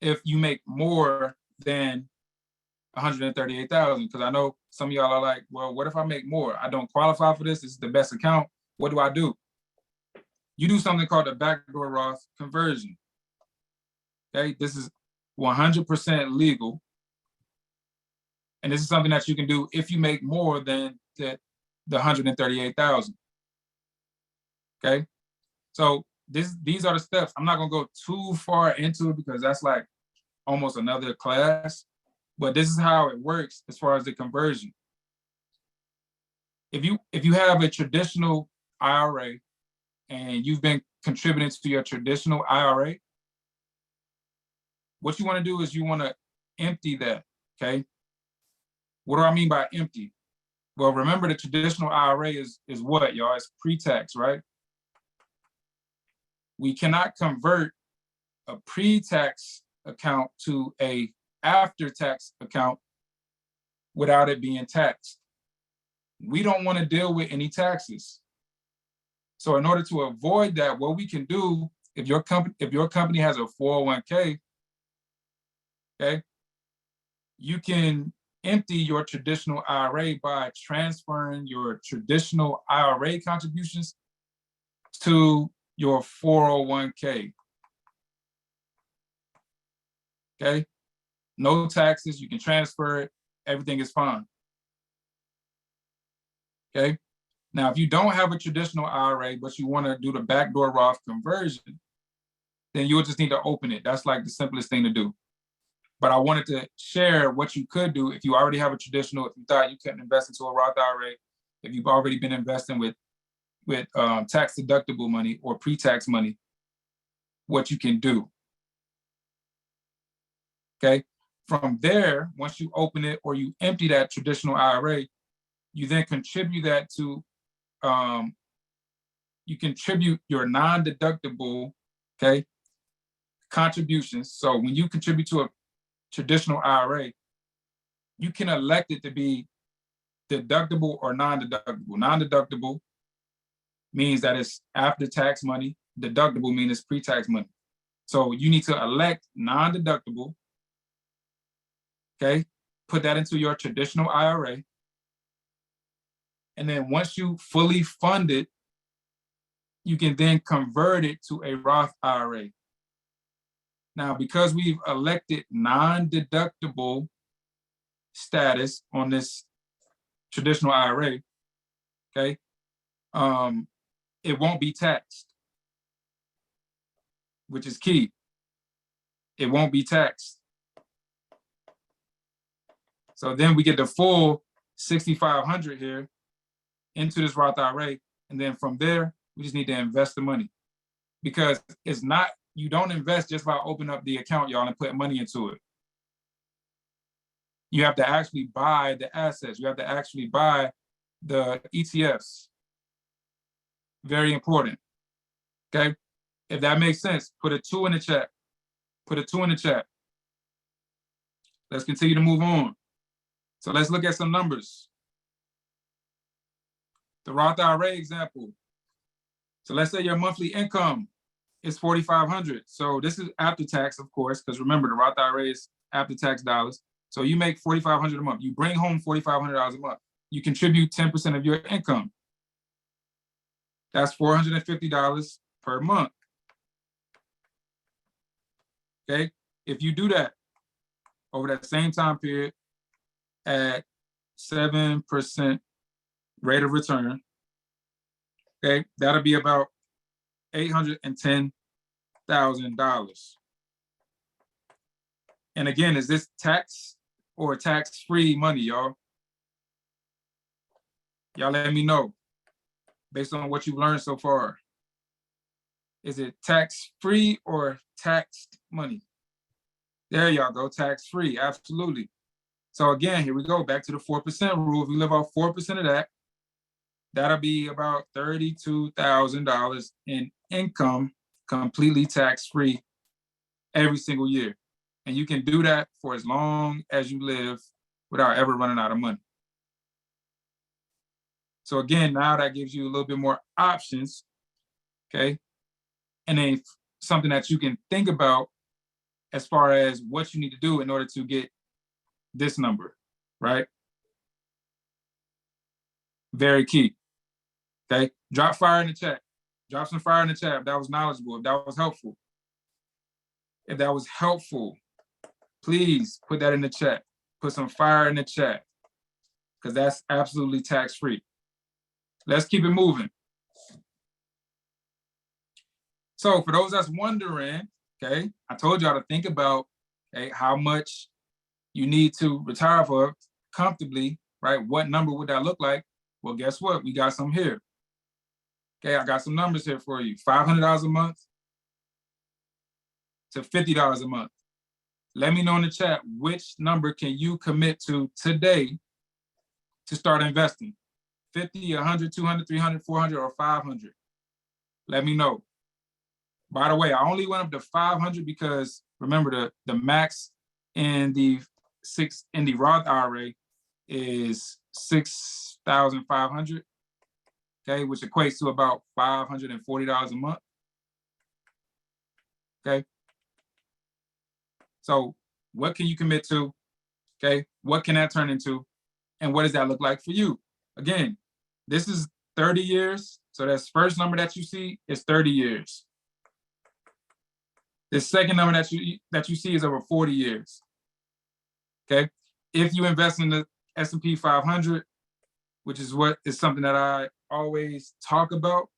If you make more than 138,000, because I know some of y'all are like, well, what if I make more? I don't qualify for this. This is the best account. What do I do? You do something called the Backdoor Roth Conversion. Okay, this is 100% legal. And this is something that you can do if you make more than the 138,000. Okay, so these are the steps. I'm not gonna go too far into it because that's like almost another class, but this is how it works as far as the conversion. If you have a traditional IRA and you've been contributing to your traditional IRA, what you want to do is you want to empty that. Okay, what do I mean by empty? Well, remember the traditional IRA is what, y'all? It's pre-tax, right? We cannot convert a pre-tax account to a after-tax account without it being taxed. We don't want to deal with any taxes. So in order to avoid that, what we can do, if your company has a 401k, okay, you can empty your traditional IRA by transferring your traditional IRA contributions to your 401k. Okay, no taxes, you can transfer it, everything is fine. Okay, now if you don't have a traditional IRA, but you want to do the backdoor Roth conversion, then you'll just need to open it. That's like the simplest thing to do. But I wanted to share what you could do if you already have a traditional, if you thought you couldn't invest into a Roth IRA, if you've already been investing with tax deductible money or pre-tax money, what you can do. Okay, from there, once you open it or you empty that traditional IRA, you then contribute that to, you contribute your non-deductible, okay, contributions. So when you contribute to a traditional IRA, you can elect it to be deductible or non-deductible. Non-deductible means that it's after-tax money. Deductible means it's pre-tax money. So you need to elect non-deductible, okay? Put that into your traditional IRA. And then once you fully fund it, you can then convert it to a Roth IRA. Now, because we've elected non-deductible status on this traditional IRA, okay, it won't be taxed, which is key. It won't be taxed. So then we get the full 6,500 here into this Roth IRA, and then from there, we just need to invest the money because it's not you don't invest just by opening up the account, y'all, and putting money into it. You have to actually buy the assets. You have to actually buy the ETFs. Very important. Okay. If that makes sense, put a 2 in the chat. Put a 2 in the chat. Let's continue to move on. So let's look at some numbers. The Roth IRA example. So let's say your monthly income is $4,500. So this is after tax, of course, because remember the Roth IRA is after tax dollars. So you make $4,500 a month. You bring home $4,500 a month. You contribute 10% of your income. That's $450 per month. Okay. If you do that over that same time period at 7% rate of return, okay, that'll be about $810,000. And again, is this tax or tax-free money, y'all? Y'all let me know based on what you've learned so far. Is it tax-free or taxed money? There y'all go, tax-free, absolutely. So again, here we go, back to the 4% rule. If we live off 4% of that, that'll be about $32,000 in income, completely tax-free every single year. And you can do that for as long as you live without ever running out of money. So again, now that gives you a little bit more options, okay? And then something that you can think about as far as what you need to do in order to get this number, right? Very key, okay? Drop fire in the chat. Drop some fire in the chat if that was knowledgeable, if that was helpful. If that was helpful, please put that in the chat. Put some fire in the chat because that's absolutely tax-free. Let's keep it moving. So for those that's wondering, okay, I told y'all to think about, okay, how much you need to retire for comfortably, right? What number would that look like? Well, guess what? We got some here. Okay, I got some numbers here for you. $500 a month to $50 a month. Let me know in the chat, which number can you commit to today to start investing? 50, 100, 200, 300, 400, or 500? Let me know. By the way, I only went up to 500 because remember the max in the Roth IRA is 6,500, okay, which equates to about $540 a month. Okay. So what can you commit to? Okay, what can that turn into? And what does that look like for you? Again, this is 30 years. So that's first number that you see is 30 years. The second number that you see is over 40 years. Okay. If you invest in the S&P 500, which is something that I always talk about.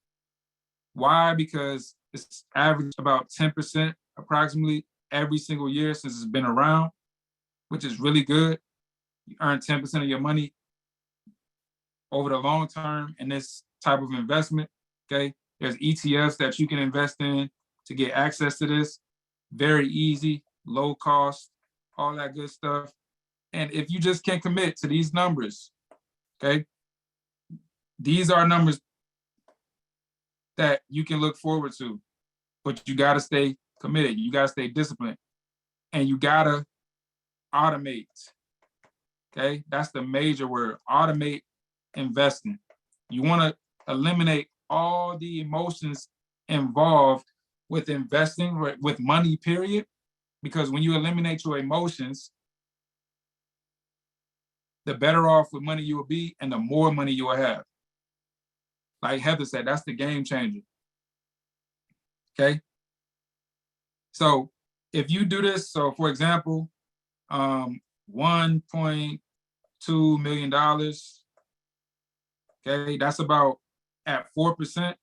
Why? Because it's averaged about 10% approximately every single year since it's been around, which is really good. You earn 10% of your money over the long term in this type of investment, okay? There's ETFs that you can invest in to get access to this. Very easy, low cost, all that good stuff. And if you just can't commit to these numbers, okay? These are numbers that you can look forward to, but you gotta stay committed. You gotta stay disciplined. And you gotta automate, okay? That's the major word, automate investing. You wanna eliminate all the emotions involved with investing, with money, period. Because when you eliminate your emotions, the better off with money you will be and the more money you will have. Like Heather said, that's the game changer. Okay. So if you do this, so for example, $1.2 million, okay, that's about at 4%.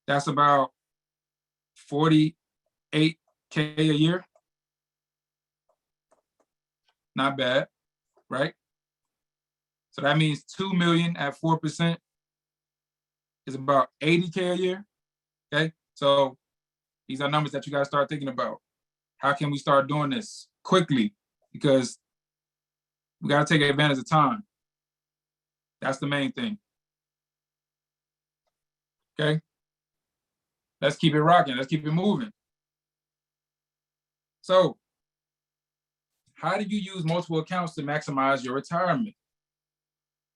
That's about $48K a year. Not bad, right? So that means 2 million at 4%. is about 80K a year. Okay, so these are numbers that you got to start thinking about. How can we start doing this quickly? Because we got to take advantage of time. That's the main thing. Okay, let's keep it rocking. Let's keep it moving. So, how do you use multiple accounts to maximize your retirement?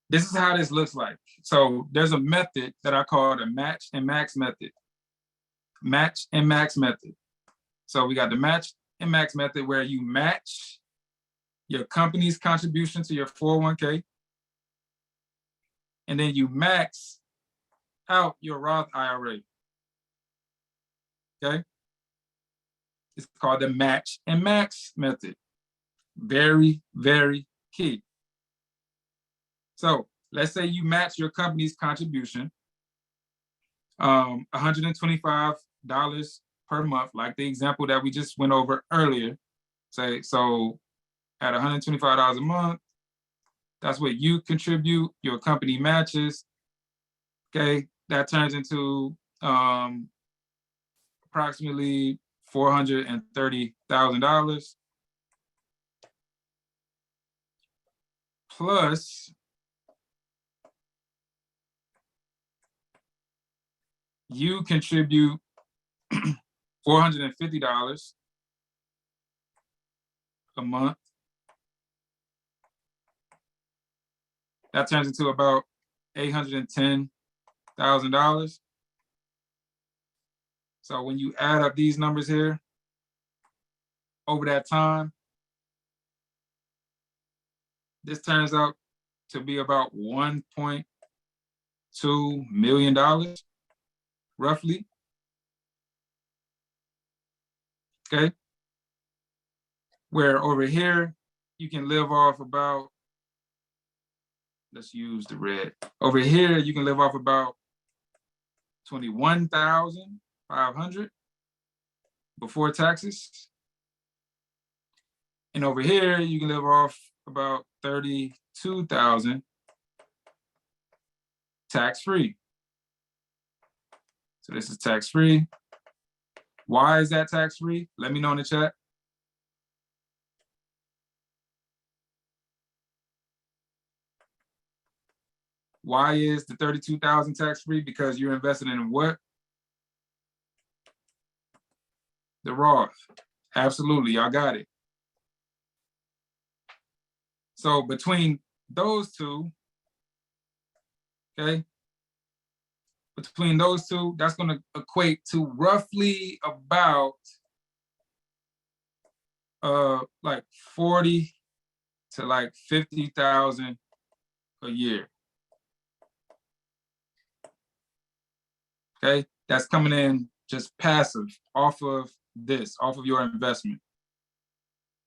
This is how this looks like. So there's a method that I call the match and max method. Match and max method. So we got the match and max method where you match your company's contribution to your 401k, and then you max out your Roth IRA. Okay? It's called the match and max method. Very, very key. So let's say you match your company's contribution, $125 per month, like the example that we just went over earlier. Say, so at $125 a month, that's what you contribute, your company matches. Okay, that turns into approximately $430,000. Plus you contribute $450 a month. That turns into about $810,000. So when you add up these numbers here, over that time, this turns out to be about $1.2 million, roughly. Okay. Where over here, you can live off about, let's use the red. Over here, you can live off about $21,500 before taxes. And over here, you can live off about $32,000 tax-free. So this is tax-free. Why is that tax-free? Let me know in the chat. Why is the $32,000 tax-free? Because you're invested in what? The Roth. Absolutely, y'all got it. So between those two, okay, between those two, that's going to equate to roughly about like 40 to like 50,000 a year. Okay, that's coming in just passive off of this, off of your investment.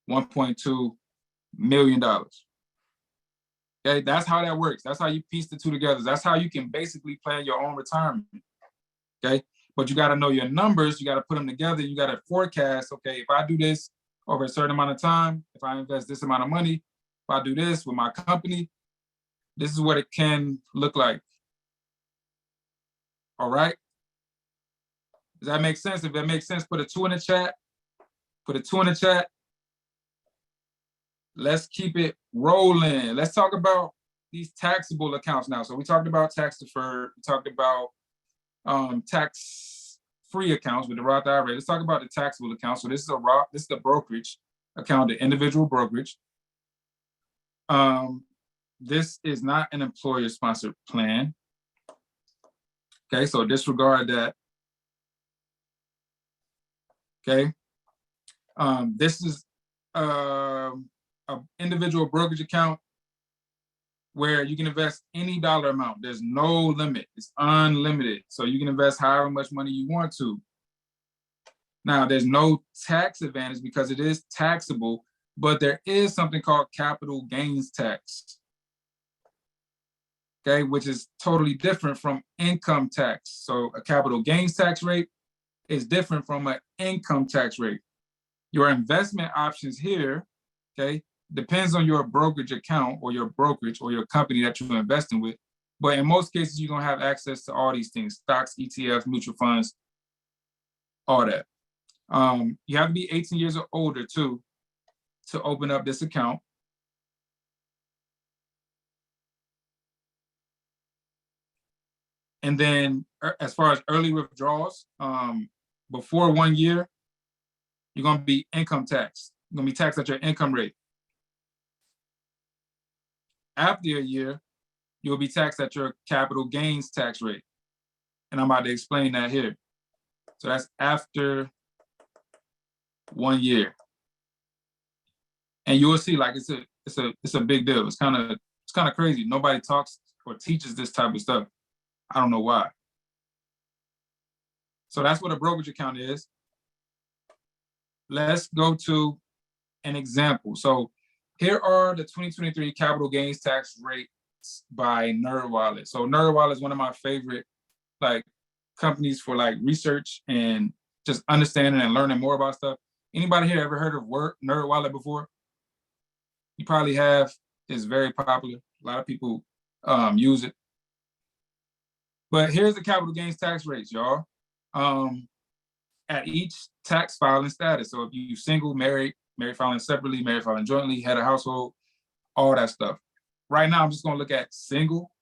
$1.2 million. Okay, that's how that works. That's how you piece the two together. That's how you can basically plan your own retirement. Okay, but you got to know your numbers. You got to put them together. You got to forecast. Okay, if I do this over a certain amount of time, if I invest this amount of money, if I do this with my company, this is what it can look like. All right. Does that make sense? If that makes sense, put a 2 in the chat. Put a 2 in the chat. Let's keep it rolling. Let's talk about these taxable accounts now. So we talked about tax deferred. We talked about tax-free accounts with the Roth IRA. Let's talk about the taxable accounts. So this is a Roth. This is the brokerage account, the individual brokerage. This is not an employer-sponsored plan. Okay, so disregard that. Okay, this is an individual brokerage account where you can invest any dollar amount. There's no limit. It's unlimited. So you can invest however much money you want to. Now, there's no tax advantage because it is taxable, but there is something called capital gains tax. Okay, which is totally different from income tax. So a capital gains tax rate is different from an income tax rate. Your investment options here, okay, depends on your brokerage account or your brokerage or your company that you're investing with, But in most cases, you're gonna have access to all these things: stocks, ETFs, mutual funds, all that. You have to be 18 years or older too to open up this account. And then as far as early withdrawals, before 1 year, you're going to be income taxed. You're going to be taxed at your income rate. After a year, you'll be taxed at your capital gains tax rate. And I'm about to explain that here. So that's after 1 year. And you'll see, like, it's a big deal. It's kind of crazy. Nobody talks or teaches this type of stuff. I don't know why. So that's what a brokerage account is. Let's go to an example. So here are the 2023 capital gains tax rates by NerdWallet. So NerdWallet is one of my favorite companies for research and just understanding and learning more about stuff. Anybody here ever heard of NerdWallet before? You probably have. It's very popular. A lot of people use it. But here's the capital gains tax rates, y'all. At each tax filing status. So if you single, married filing separately, married filing jointly, head of household, all that stuff. Right now, I'm just going to look at single,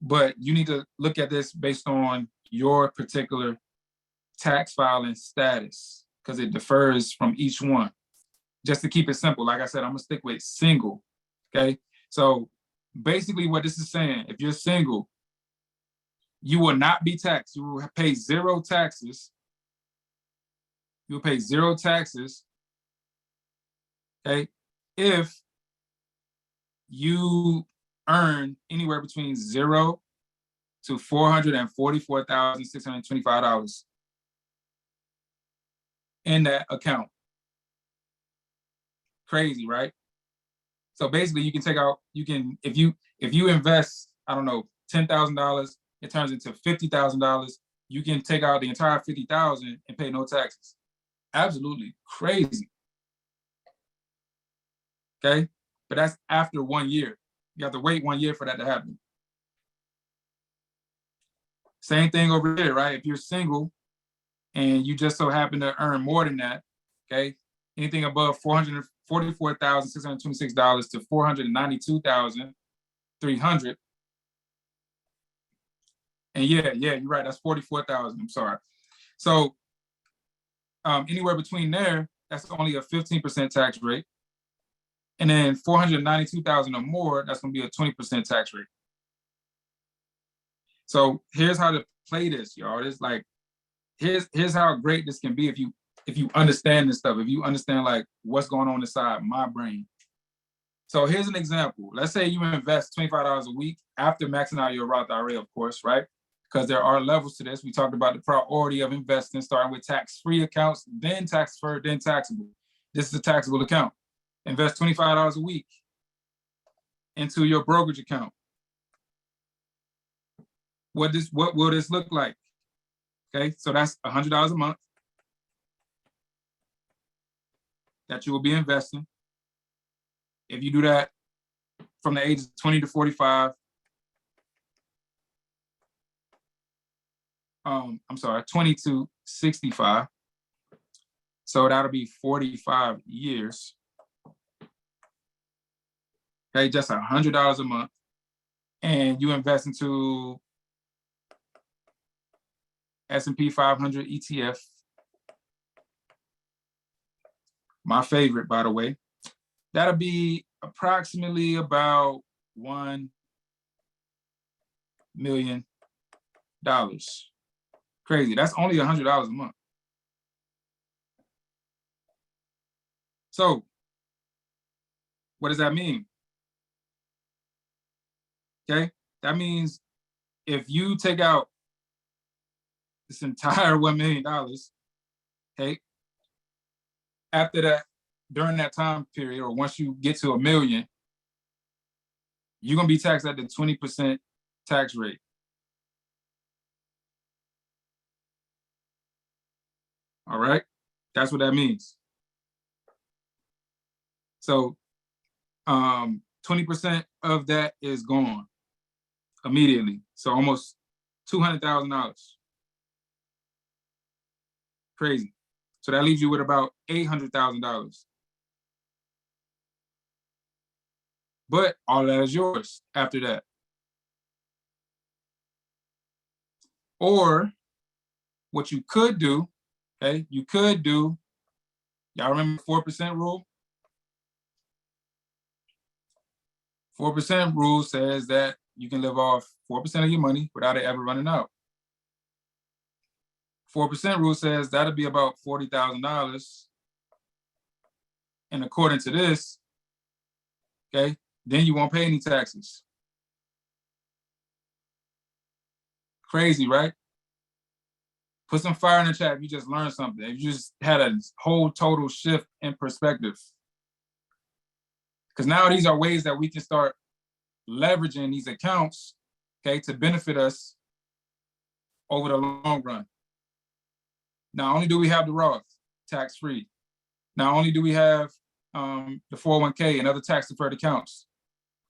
but you need to look at this based on your particular tax filing status because it differs from each one. Just to keep it simple, like I said, I'm going to stick with single, okay? So basically what this is saying, if you're single, you will not be taxed. You will pay zero taxes. You will pay zero taxes, okay, if you earn anywhere between $0 to $444,625 in that account. Crazy, right? So basically, you can take out. If you invest, I don't know, $10,000, it turns into $50,000. You can take out the entire $50,000 and pay no taxes. Absolutely crazy. Okay, but that's after 1 year. You have to wait 1 year for that to happen. Same thing over here, right? If you're single and you just so happen to earn more than that, okay, anything above $444,626 to $492,300. And yeah, you're right. That's 44,000. I'm sorry. So anywhere between there, that's only a 15% tax rate. And then 492,000 or more, that's going to be a 20% tax rate. So here's how to play this, y'all. It's here's how great this can be if you understand this stuff, if you understand what's going on inside my brain. So here's an example. Let's say you invest $25 a week after maxing out your Roth IRA, of course, right? Because there are levels to this. We talked about the priority of investing, starting with tax-free accounts, then tax-deferred, then taxable. This is a taxable account. Invest $25 a week into your brokerage account. What will this look like? Okay, so that's $100 a month that you will be investing. If you do that from the ages of 20 to 45, 20 to 65. So that'll be 45 years. Okay, just $100 a month. And you invest into S&P 500 ETF. My favorite, by the way. That'll be approximately about $1 million. Crazy. That's only $100 a month. So what does that mean? Okay, that means if you take out this entire $1 million, okay, after that, during that time period, or once you get to $1 million, you're gonna be taxed at the 20% tax rate. All right, that's what that means. So 20% of that is gone. immediately. So almost $200,000. Crazy. So that leaves you with about $800,000. But all that is yours after that. Or what you could do, okay, y'all remember 4% rule? 4% rule says that you can live off 4% of your money without it ever running out. 4% rule says that'll be about $40,000. And according to this, okay, then you won't pay any taxes. Crazy, right? Put some fire in the chat if you just learned something. If you just had a whole total shift in perspective. Because now these are ways that we can start leveraging these accounts, okay, to benefit us over the long run. Not only do we have the Roth, tax-free. Not only do we have the 401k and other tax-deferred accounts,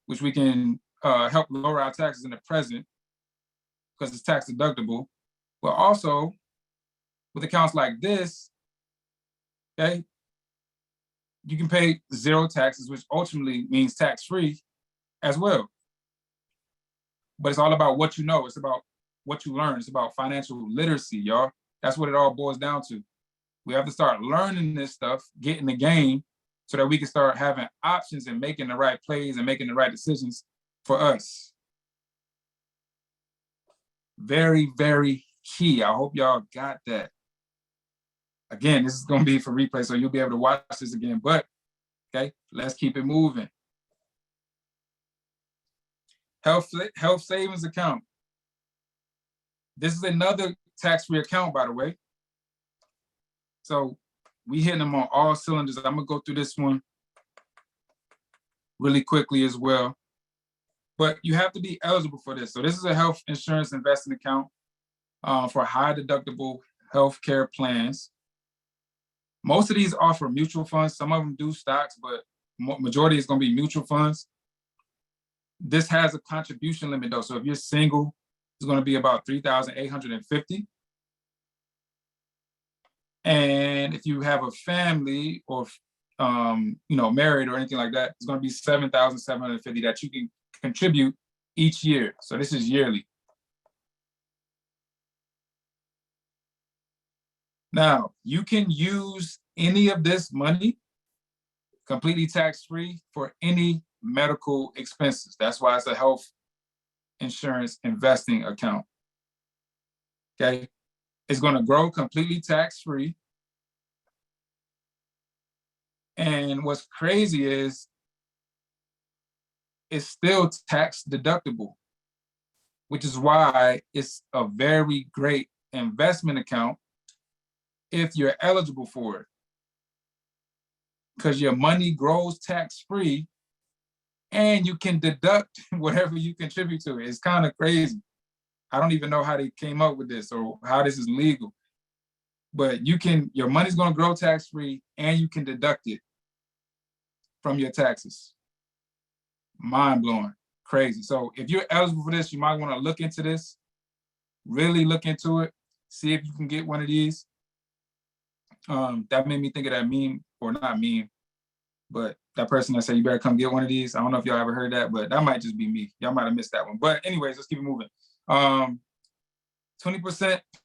which we can help lower our taxes in the present because it's tax deductible, but also with accounts like this, okay, you can pay zero taxes, which ultimately means tax-free as well. But it's all about what you know. It's about what you learn. It's about financial literacy, y'all. That's what it all boils down to. We have to start learning this stuff, get in the game, so that we can start having options and making the right plays and making the right decisions for us. Very, very key. I hope y'all got that. Again, this is going to be for replay, so you'll be able to watch this again. But, okay, let's keep it moving. Health savings account. This is another tax-free account, by the way. So we hitting them on all cylinders. I'm gonna go through this one really quickly as well. But you have to be eligible for this. So this is a health insurance investing account for high deductible healthcare plans. Most of these offer mutual funds. Some of them do stocks, but majority is gonna be mutual funds. This has a contribution limit though. So if you're single, it's gonna be about $3,850. And if you have a family or married or anything like that, it's going to be $7,750 that you can contribute each year. So this is yearly. Now, you can use any of this money completely tax-free for any medical expenses. That's why it's a health insurance investing account. Okay. It's going to grow completely tax-free. And what's crazy is it's still tax deductible, which is why it's a very great investment account if you're eligible for it. Because your money grows tax-free and you can deduct whatever you contribute to it. It's kind of crazy. I don't even know how they came up with this or how this is legal. But your money's going to grow tax-free and you can deduct it from your taxes. Mind-blowing, crazy. So if you're eligible for this, you might want to look into this, really look into it, see if you can get one of these. That made me think of that meme, or not meme, but that person that said, you better come get one of these. I don't know if y'all ever heard that, but that might just be me. Y'all might have missed that one. But anyways, let's keep it moving. 20%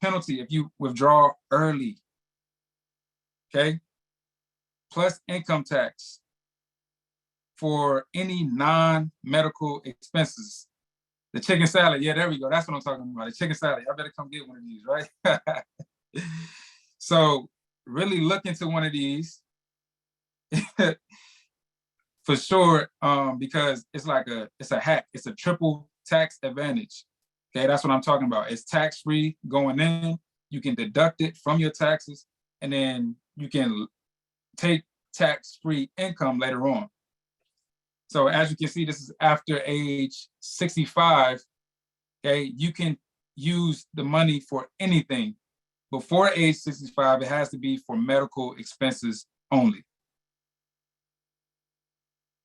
penalty if you withdraw early, okay? Plus income tax for any non-medical expenses. The chicken salad, yeah, there we go. That's what I'm talking about. The chicken salad, y'all better come get one of these, right? So really look into one of these for sure, because it's a hack. It's a triple tax advantage. Okay, that's what I'm talking about. It's tax-free going in. You can deduct it from your taxes, and then you can take tax-free income later on. So as you can see, this is after age 65. Okay, you can use the money for anything. Before age 65, it has to be for medical expenses only.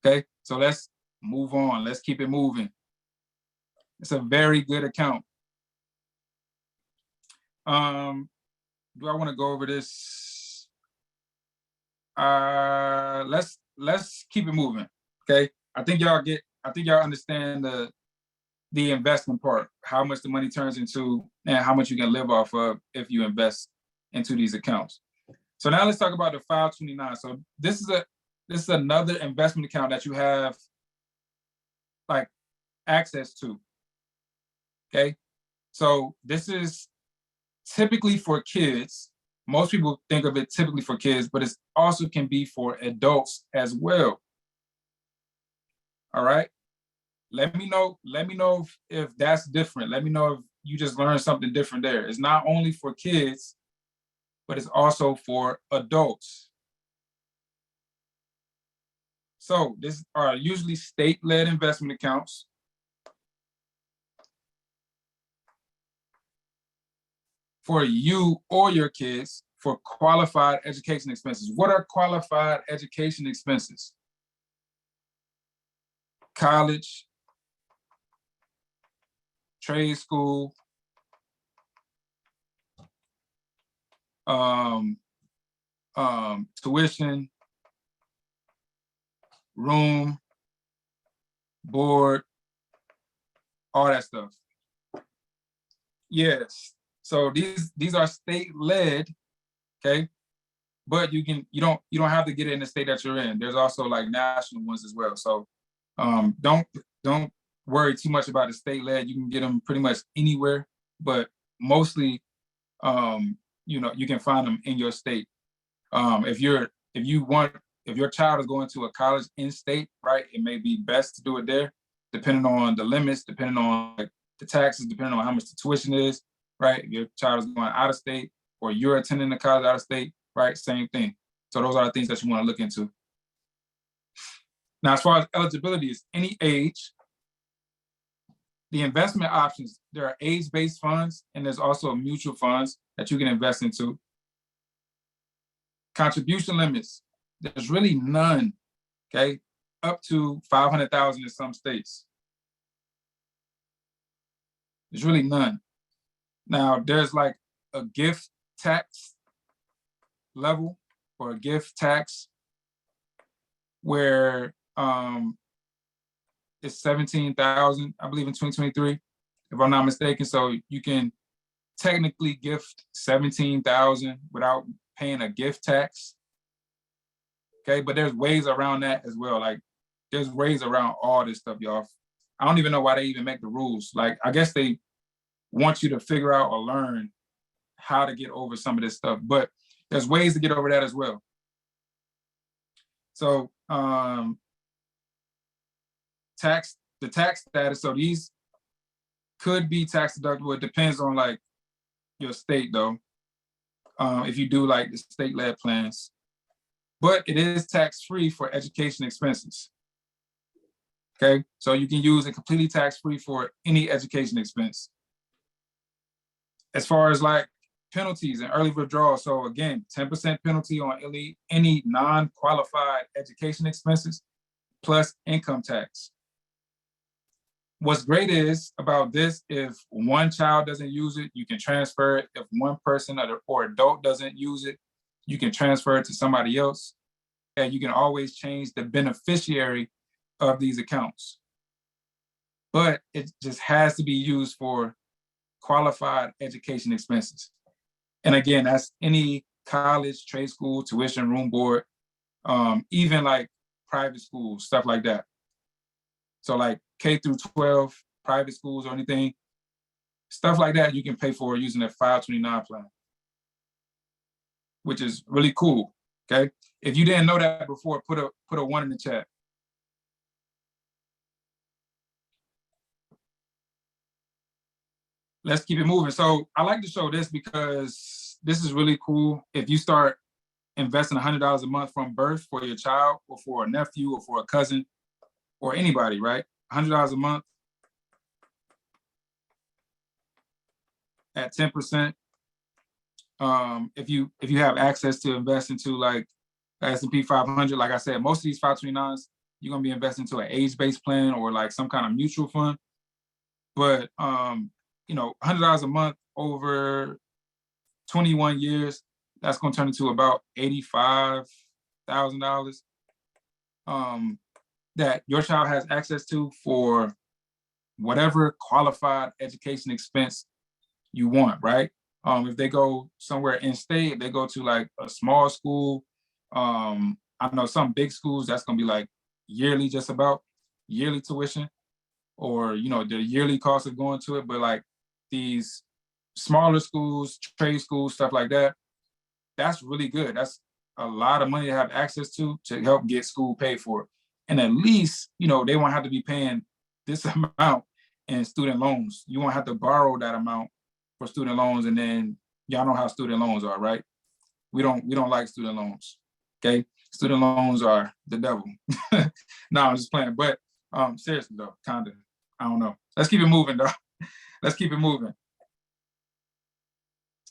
Okay, so let's move on. Let's keep it moving. It's a very good account. Do I want to go over this? Let's keep it moving. Okay. I think y'all understand the investment part, how much the money turns into and how much you can live off of if you invest into these accounts. So now let's talk about the 529. So this is another investment account that you have like access to. Okay. So this is typically for kids. Most people think of it typically for kids, but it also can be for adults as well. All right. Let me know if that's different. Let me know if you just learned something different there. It's not only for kids, but it's also for adults. So these are usually state-led investment accounts. For you or your kids for qualified education expenses. What are qualified education expenses? College, trade school, tuition, room, board, all that stuff. Yes. So these are state-led, okay? But you don't have to get it in the state that you're in. There's also like national ones as well. So don't worry too much about the state-led. You can get them pretty much anywhere, but mostly you can find them in your state. If your child is going to a college in state, right, it may be best to do it there, depending on the limits, depending on like the taxes, depending on how much the tuition is, right? If your child is going out of state or you're attending the college out of state, right, same thing. So those are the things that you want to look into. Now, as far as eligibility is any age, the investment options, there are age-based funds and there's also mutual funds that you can invest into. Contribution limits, there's really none, okay? Up to 500,000 in some states. There's really none. Now, there's like a gift tax level or a gift tax where it's 17,000, I believe in 2023, if I'm not mistaken. So you can technically gift 17,000 without paying a gift tax. Okay, but there's ways around that as well. Like there's ways around all this stuff, y'all. I don't even know why they even make the rules. Like, I guess they want you to figure out or learn how to get over some of this stuff, but there's ways to get over that as well. So the tax status, so these could be tax deductible. It depends on like your state though. If you do like the state-led plans, but it is tax-free for education expenses. Okay, so you can use it completely tax-free for any education expense. As far as like penalties and early withdrawal, so again, 10% penalty on any non-qualified education expenses plus income tax. What's great is about this, if one child doesn't use it, you can transfer it. If one person or adult doesn't use it, you can transfer it to somebody else. And you can always change the beneficiary of these accounts. But it just has to be used for qualified education expenses. And again, that's any college, trade school, tuition, room board, even like private schools, stuff like that. So like K through 12, private schools or anything, stuff like that you can pay for using a 529 plan, which is really cool, okay? If you didn't know that before, put a 1 in the chat. Let's keep it moving. So I like to show this because this is really cool. If you start investing $100 a month from birth for your child or for a nephew or for a cousin or anybody, right? $100 a month at 10%. If you have access to invest into like S&P 500, like I said, most of these 529s, you're gonna be investing into an age-based plan or like some kind of mutual fund. But $100 a month over 21 years, that's going to turn into about $85,000 that your child has access to for whatever qualified education expense you want, right? If they go somewhere in state, they go to like a small school. I know some big schools that's gonna be like yearly, just about yearly tuition, or the yearly cost of going to it. But like these smaller schools, trade schools, stuff like that, that's really good. That's a lot of money to have access to help get school paid for. And at least, they won't have to be paying this amount in student loans. You won't have to borrow that amount for student loans. And then y'all know how student loans are, right? We don't like student loans. Okay. Student loans are the devil. No, I'm just playing. But seriously though, kind of, I don't know. Let's keep it moving though. Let's keep it moving.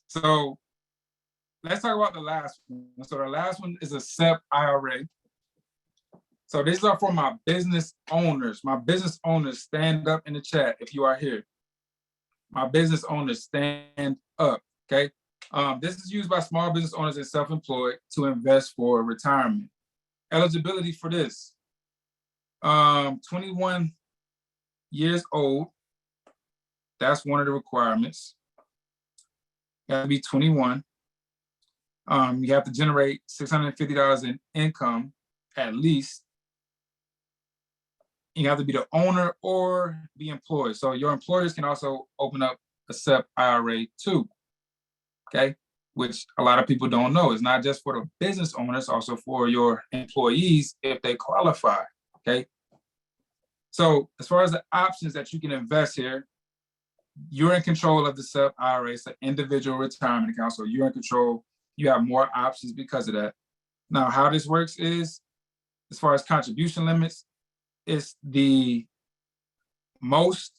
So let's talk about the last one. So the last one is a SEP IRA. So these are for my business owners. My business owners, stand up in the chat if you are here. My business owners, stand up, okay? This is used by small business owners and self-employed to invest for retirement. Eligibility for this, 21 years old. That's one of the requirements. You have to be 21. You have to generate $650 in income at least. You have to be the owner or be employed. So your employers can also open up a SEP IRA too, okay? Which a lot of people don't know. It's not just for the business owners, also for your employees if they qualify, okay? So as far as the options that you can invest here, you're in control of the SEP IRA. It's an individual retirement account, so you're in control. You have more options because of that. Now, how this works is, as far as contribution limits, it's the most,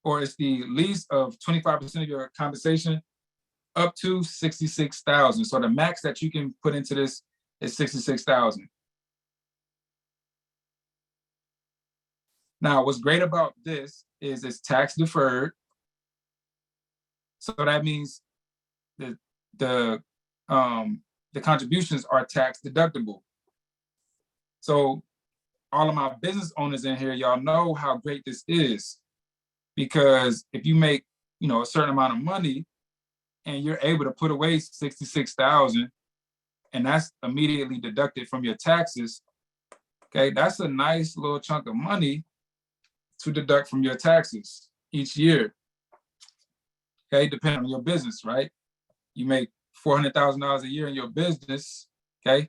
or it's the least of 25% of your compensation up to $66,000. So the max that you can put into this is $66,000. Now, what's great about this is it's tax deferred. So that means the contributions are tax deductible. So all of my business owners in here, y'all know how great this is, because if you make, a certain amount of money and you're able to put away $66,000 and that's immediately deducted from your taxes, okay, that's a nice little chunk of money to deduct from your taxes each year, okay, depending on your business, right? You make $400,000 a year in your business, okay,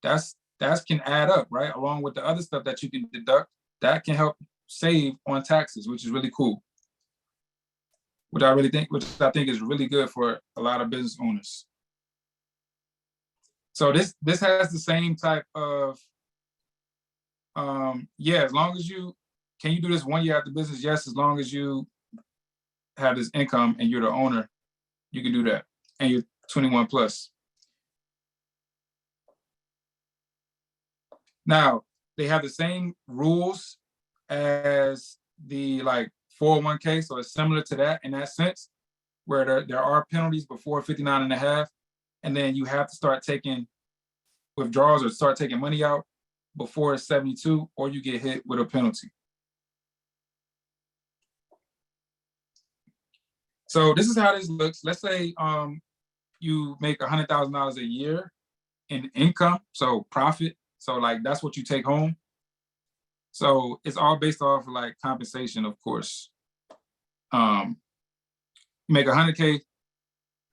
that can add up, right? Along with the other stuff that you can deduct, that can help save on taxes, which is really cool. Which I think is really good for a lot of business owners. So this has the same type of, as long as can you do this 1 year after business? Yes, as long as you have this income and you're the owner, you can do that, and you're 21 plus. Now, they have the same rules as the 401k, so it's similar to that in that sense, where there are penalties before 59 and a half, and then you have to start taking withdrawals or start taking money out before 72, or you get hit with a penalty. So this is how this looks. Let's say you make $100,000 a year in income, so profit. So that's what you take home. So it's all based off of compensation, of course. You make $100K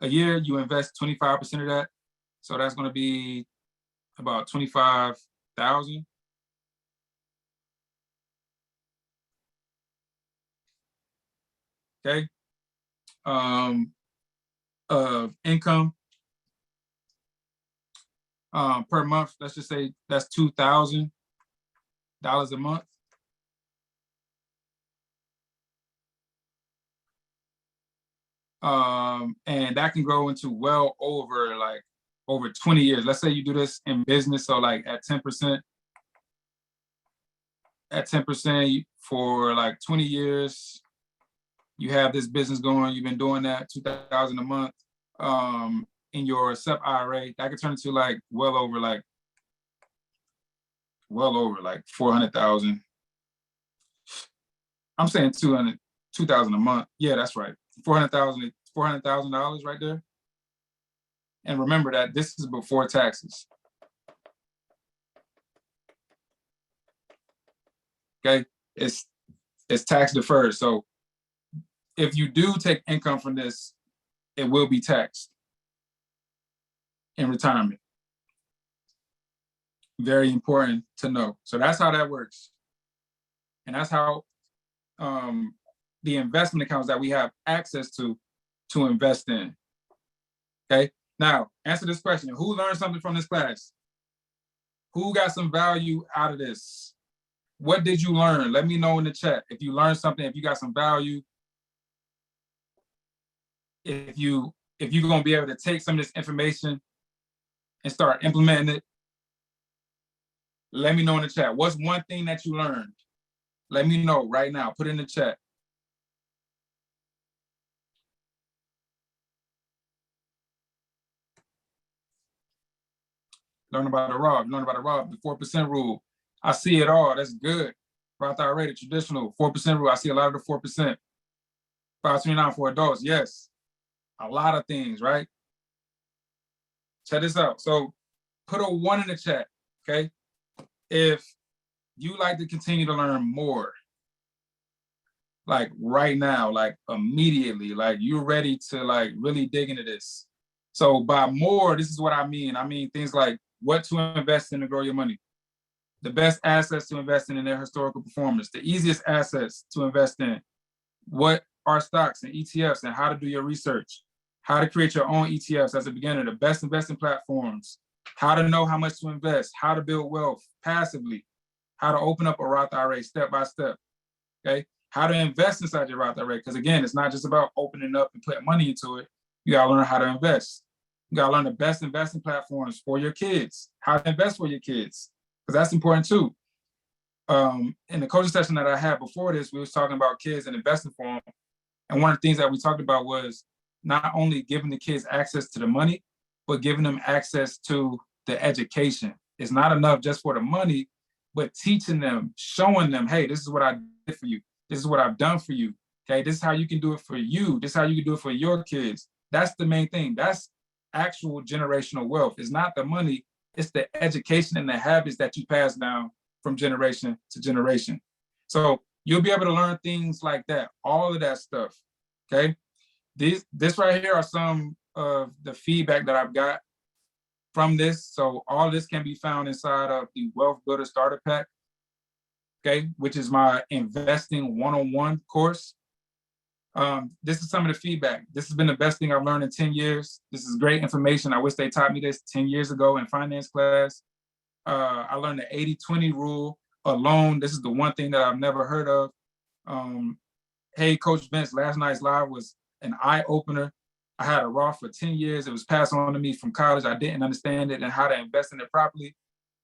a year, you invest 25% of that. So that's going to be about $25,000. Okay. Of income per month, let's just say that's $2,000 a month. And that can grow into well over over 20 years. Let's say you do this in business, so at 10%, at 10% for like 20 years. You have this business going, you've been doing that, 2,000 a month. In your SEP IRA, that could turn into like well over like 400,000. I'm saying 2,000 a month. Yeah, that's right. $400,000 right there. And remember that this is before taxes. Okay, it's tax deferred. So if you do take income from this, it will be taxed in retirement. Very important to know. So that's how that works. And that's how the investment accounts that we have access to invest in. Okay, now answer this question. Who learned something from this class? Who got some value out of this? What did you learn? Let me know in the chat if you learned something, if you got some value, if you're gonna be able to take some of this information and start implementing it. Let me know in the chat. What's one thing that you learned? Let me know right now. Put it in the chat. Learn about the Roth. Learn about the Roth, the 4% rule. I see it all. That's good. Roth IRA, the traditional 4% rule. I see a lot of the 4%. 529 for adults. Yes. A lot of things, right? Check this out. So put a 1 in the chat, okay? If you like to continue to learn more, like right now, like immediately, like you're ready to like really dig into this. So by more, this is what I mean. I mean things like what to invest in to grow your money, the best assets to invest in their historical performance, the easiest assets to invest in, what are stocks and ETFs and how to do your research, how to create your own ETFs as a beginner, the best investing platforms, how to know how much to invest, how to build wealth passively, how to open up a Roth IRA step by step, okay? How to invest inside your Roth IRA, because again, it's not just about opening up and putting money into it. You gotta learn how to invest. You gotta learn the best investing platforms for your kids, how to invest for your kids, because that's important too. In the coaching session that I had before this, we was talking about kids and investing for them. And one of the things that we talked about was not only giving the kids access to the money, but giving them access to the education. It's not enough just for the money, but teaching them, showing them, hey, this is what I did for you. This is what I've done for you. Okay, this is how you can do it for you. This is how you can do it for your kids. That's the main thing. That's actual generational wealth. It's not the money, it's the education and the habits that you pass down from generation to generation. So you'll be able to learn things like that, all of that stuff, okay? This right here are some of the feedback that I've got from this. So all this can be found inside of the Wealth Builder Starter Pack, okay, which is my investing one-on-one course. This is some of the feedback. This has been the best thing I've learned in 10 years. This is great information. I wish they taught me this 10 years ago in finance class. I learned the 80-20 rule alone. This is the one thing that I've never heard of. Hey, Coach Vince, last night's live was an eye-opener. I had a Roth for 10 years. It was passed on to me from college. I didn't understand it and how to invest in it properly.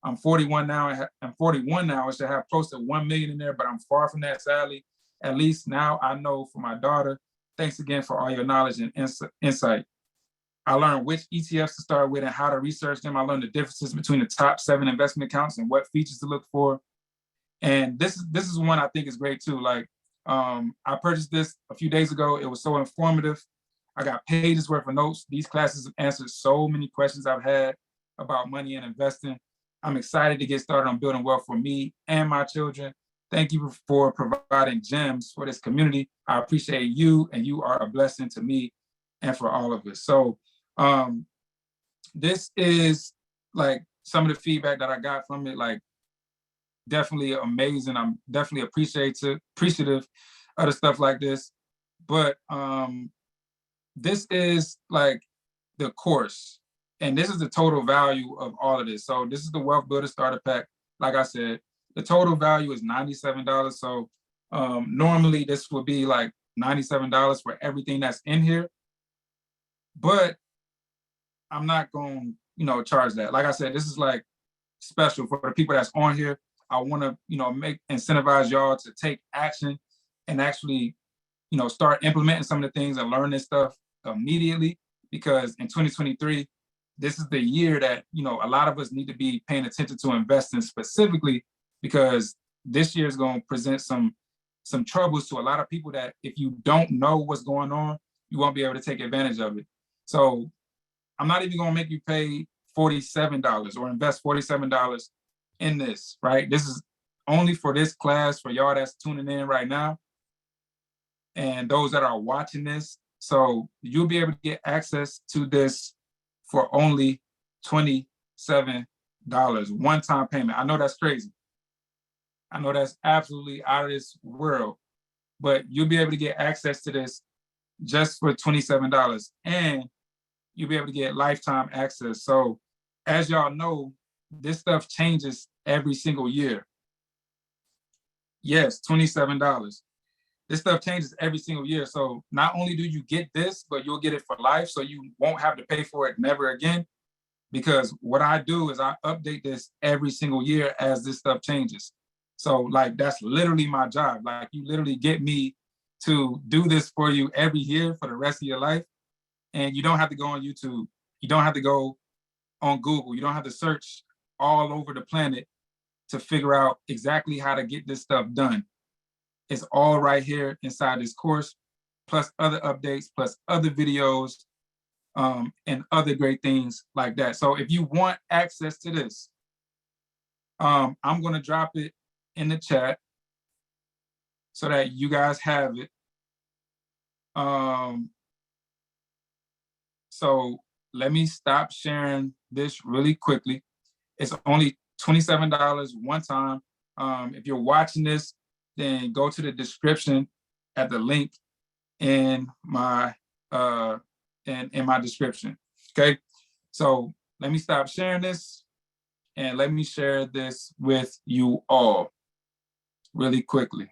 I'm 41 now. I should have close to 1 million in there, but I'm far from that, sadly. At least now I know for my daughter. Thanks again for all your knowledge and insight. I learned which ETFs to start with and how to research them. I learned the differences between the top 7 investment accounts and what features to look for. And this is one I think is great too. Like I purchased this a few days ago. It was so informative. I got pages worth of notes. These classes have answered so many questions I've had about money and investing. I'm excited to get started on building wealth for me and my children. Thank you for providing gems for this community. I appreciate you, and you are a blessing to me and for all of us. So this is like some of the feedback that I got from it, like definitely amazing. I'm definitely appreciative of the stuff like this. But this is like the course, and this is the total value of all of this. So this is the Wealth Builder Starter Pack. Like I said, the total value is $97. So normally this would be like $97 for everything that's in here. But I'm not going to, charge that. Like I said, this is like special for the people that's on here. I want to, incentivize y'all to take action and actually, start implementing some of the things and learn this stuff immediately, because in 2023, this is the year that, a lot of us need to be paying attention to investing specifically, because this year is going to present some troubles to a lot of people that if you don't know what's going on, you won't be able to take advantage of it. So I'm not even going to make you pay $47 or invest $47 in this, right? This is only for this class, for y'all that's tuning in right now and those that are watching this. So you'll be able to get access to this for only $27, one-time payment. I know that's crazy. I know that's absolutely out of this world, but you'll be able to get access to this just for $27, and you'll be able to get lifetime access. So as y'all know, this stuff changes every single year. Yes, $27. This stuff changes every single year. So not only do you get this, but you'll get it for life. So you won't have to pay for it never again. Because what I do is I update this every single year as this stuff changes. So like, that's literally my job. Like, you literally get me to do this for you every year for the rest of your life. And you don't have to go on YouTube. You don't have to go on Google. You don't have to search all over the planet to figure out exactly how to get this stuff done. It's all right here inside this course, plus other updates, plus other videos, and other great things like that. So if you want access to this, I'm going to drop it in the chat so that you guys have it. So let me stop sharing this really quickly. It's only $27 one time. If you're watching this, then go to the description at the link in my in my description. Okay, so let me stop sharing this and let me share this with you all really quickly.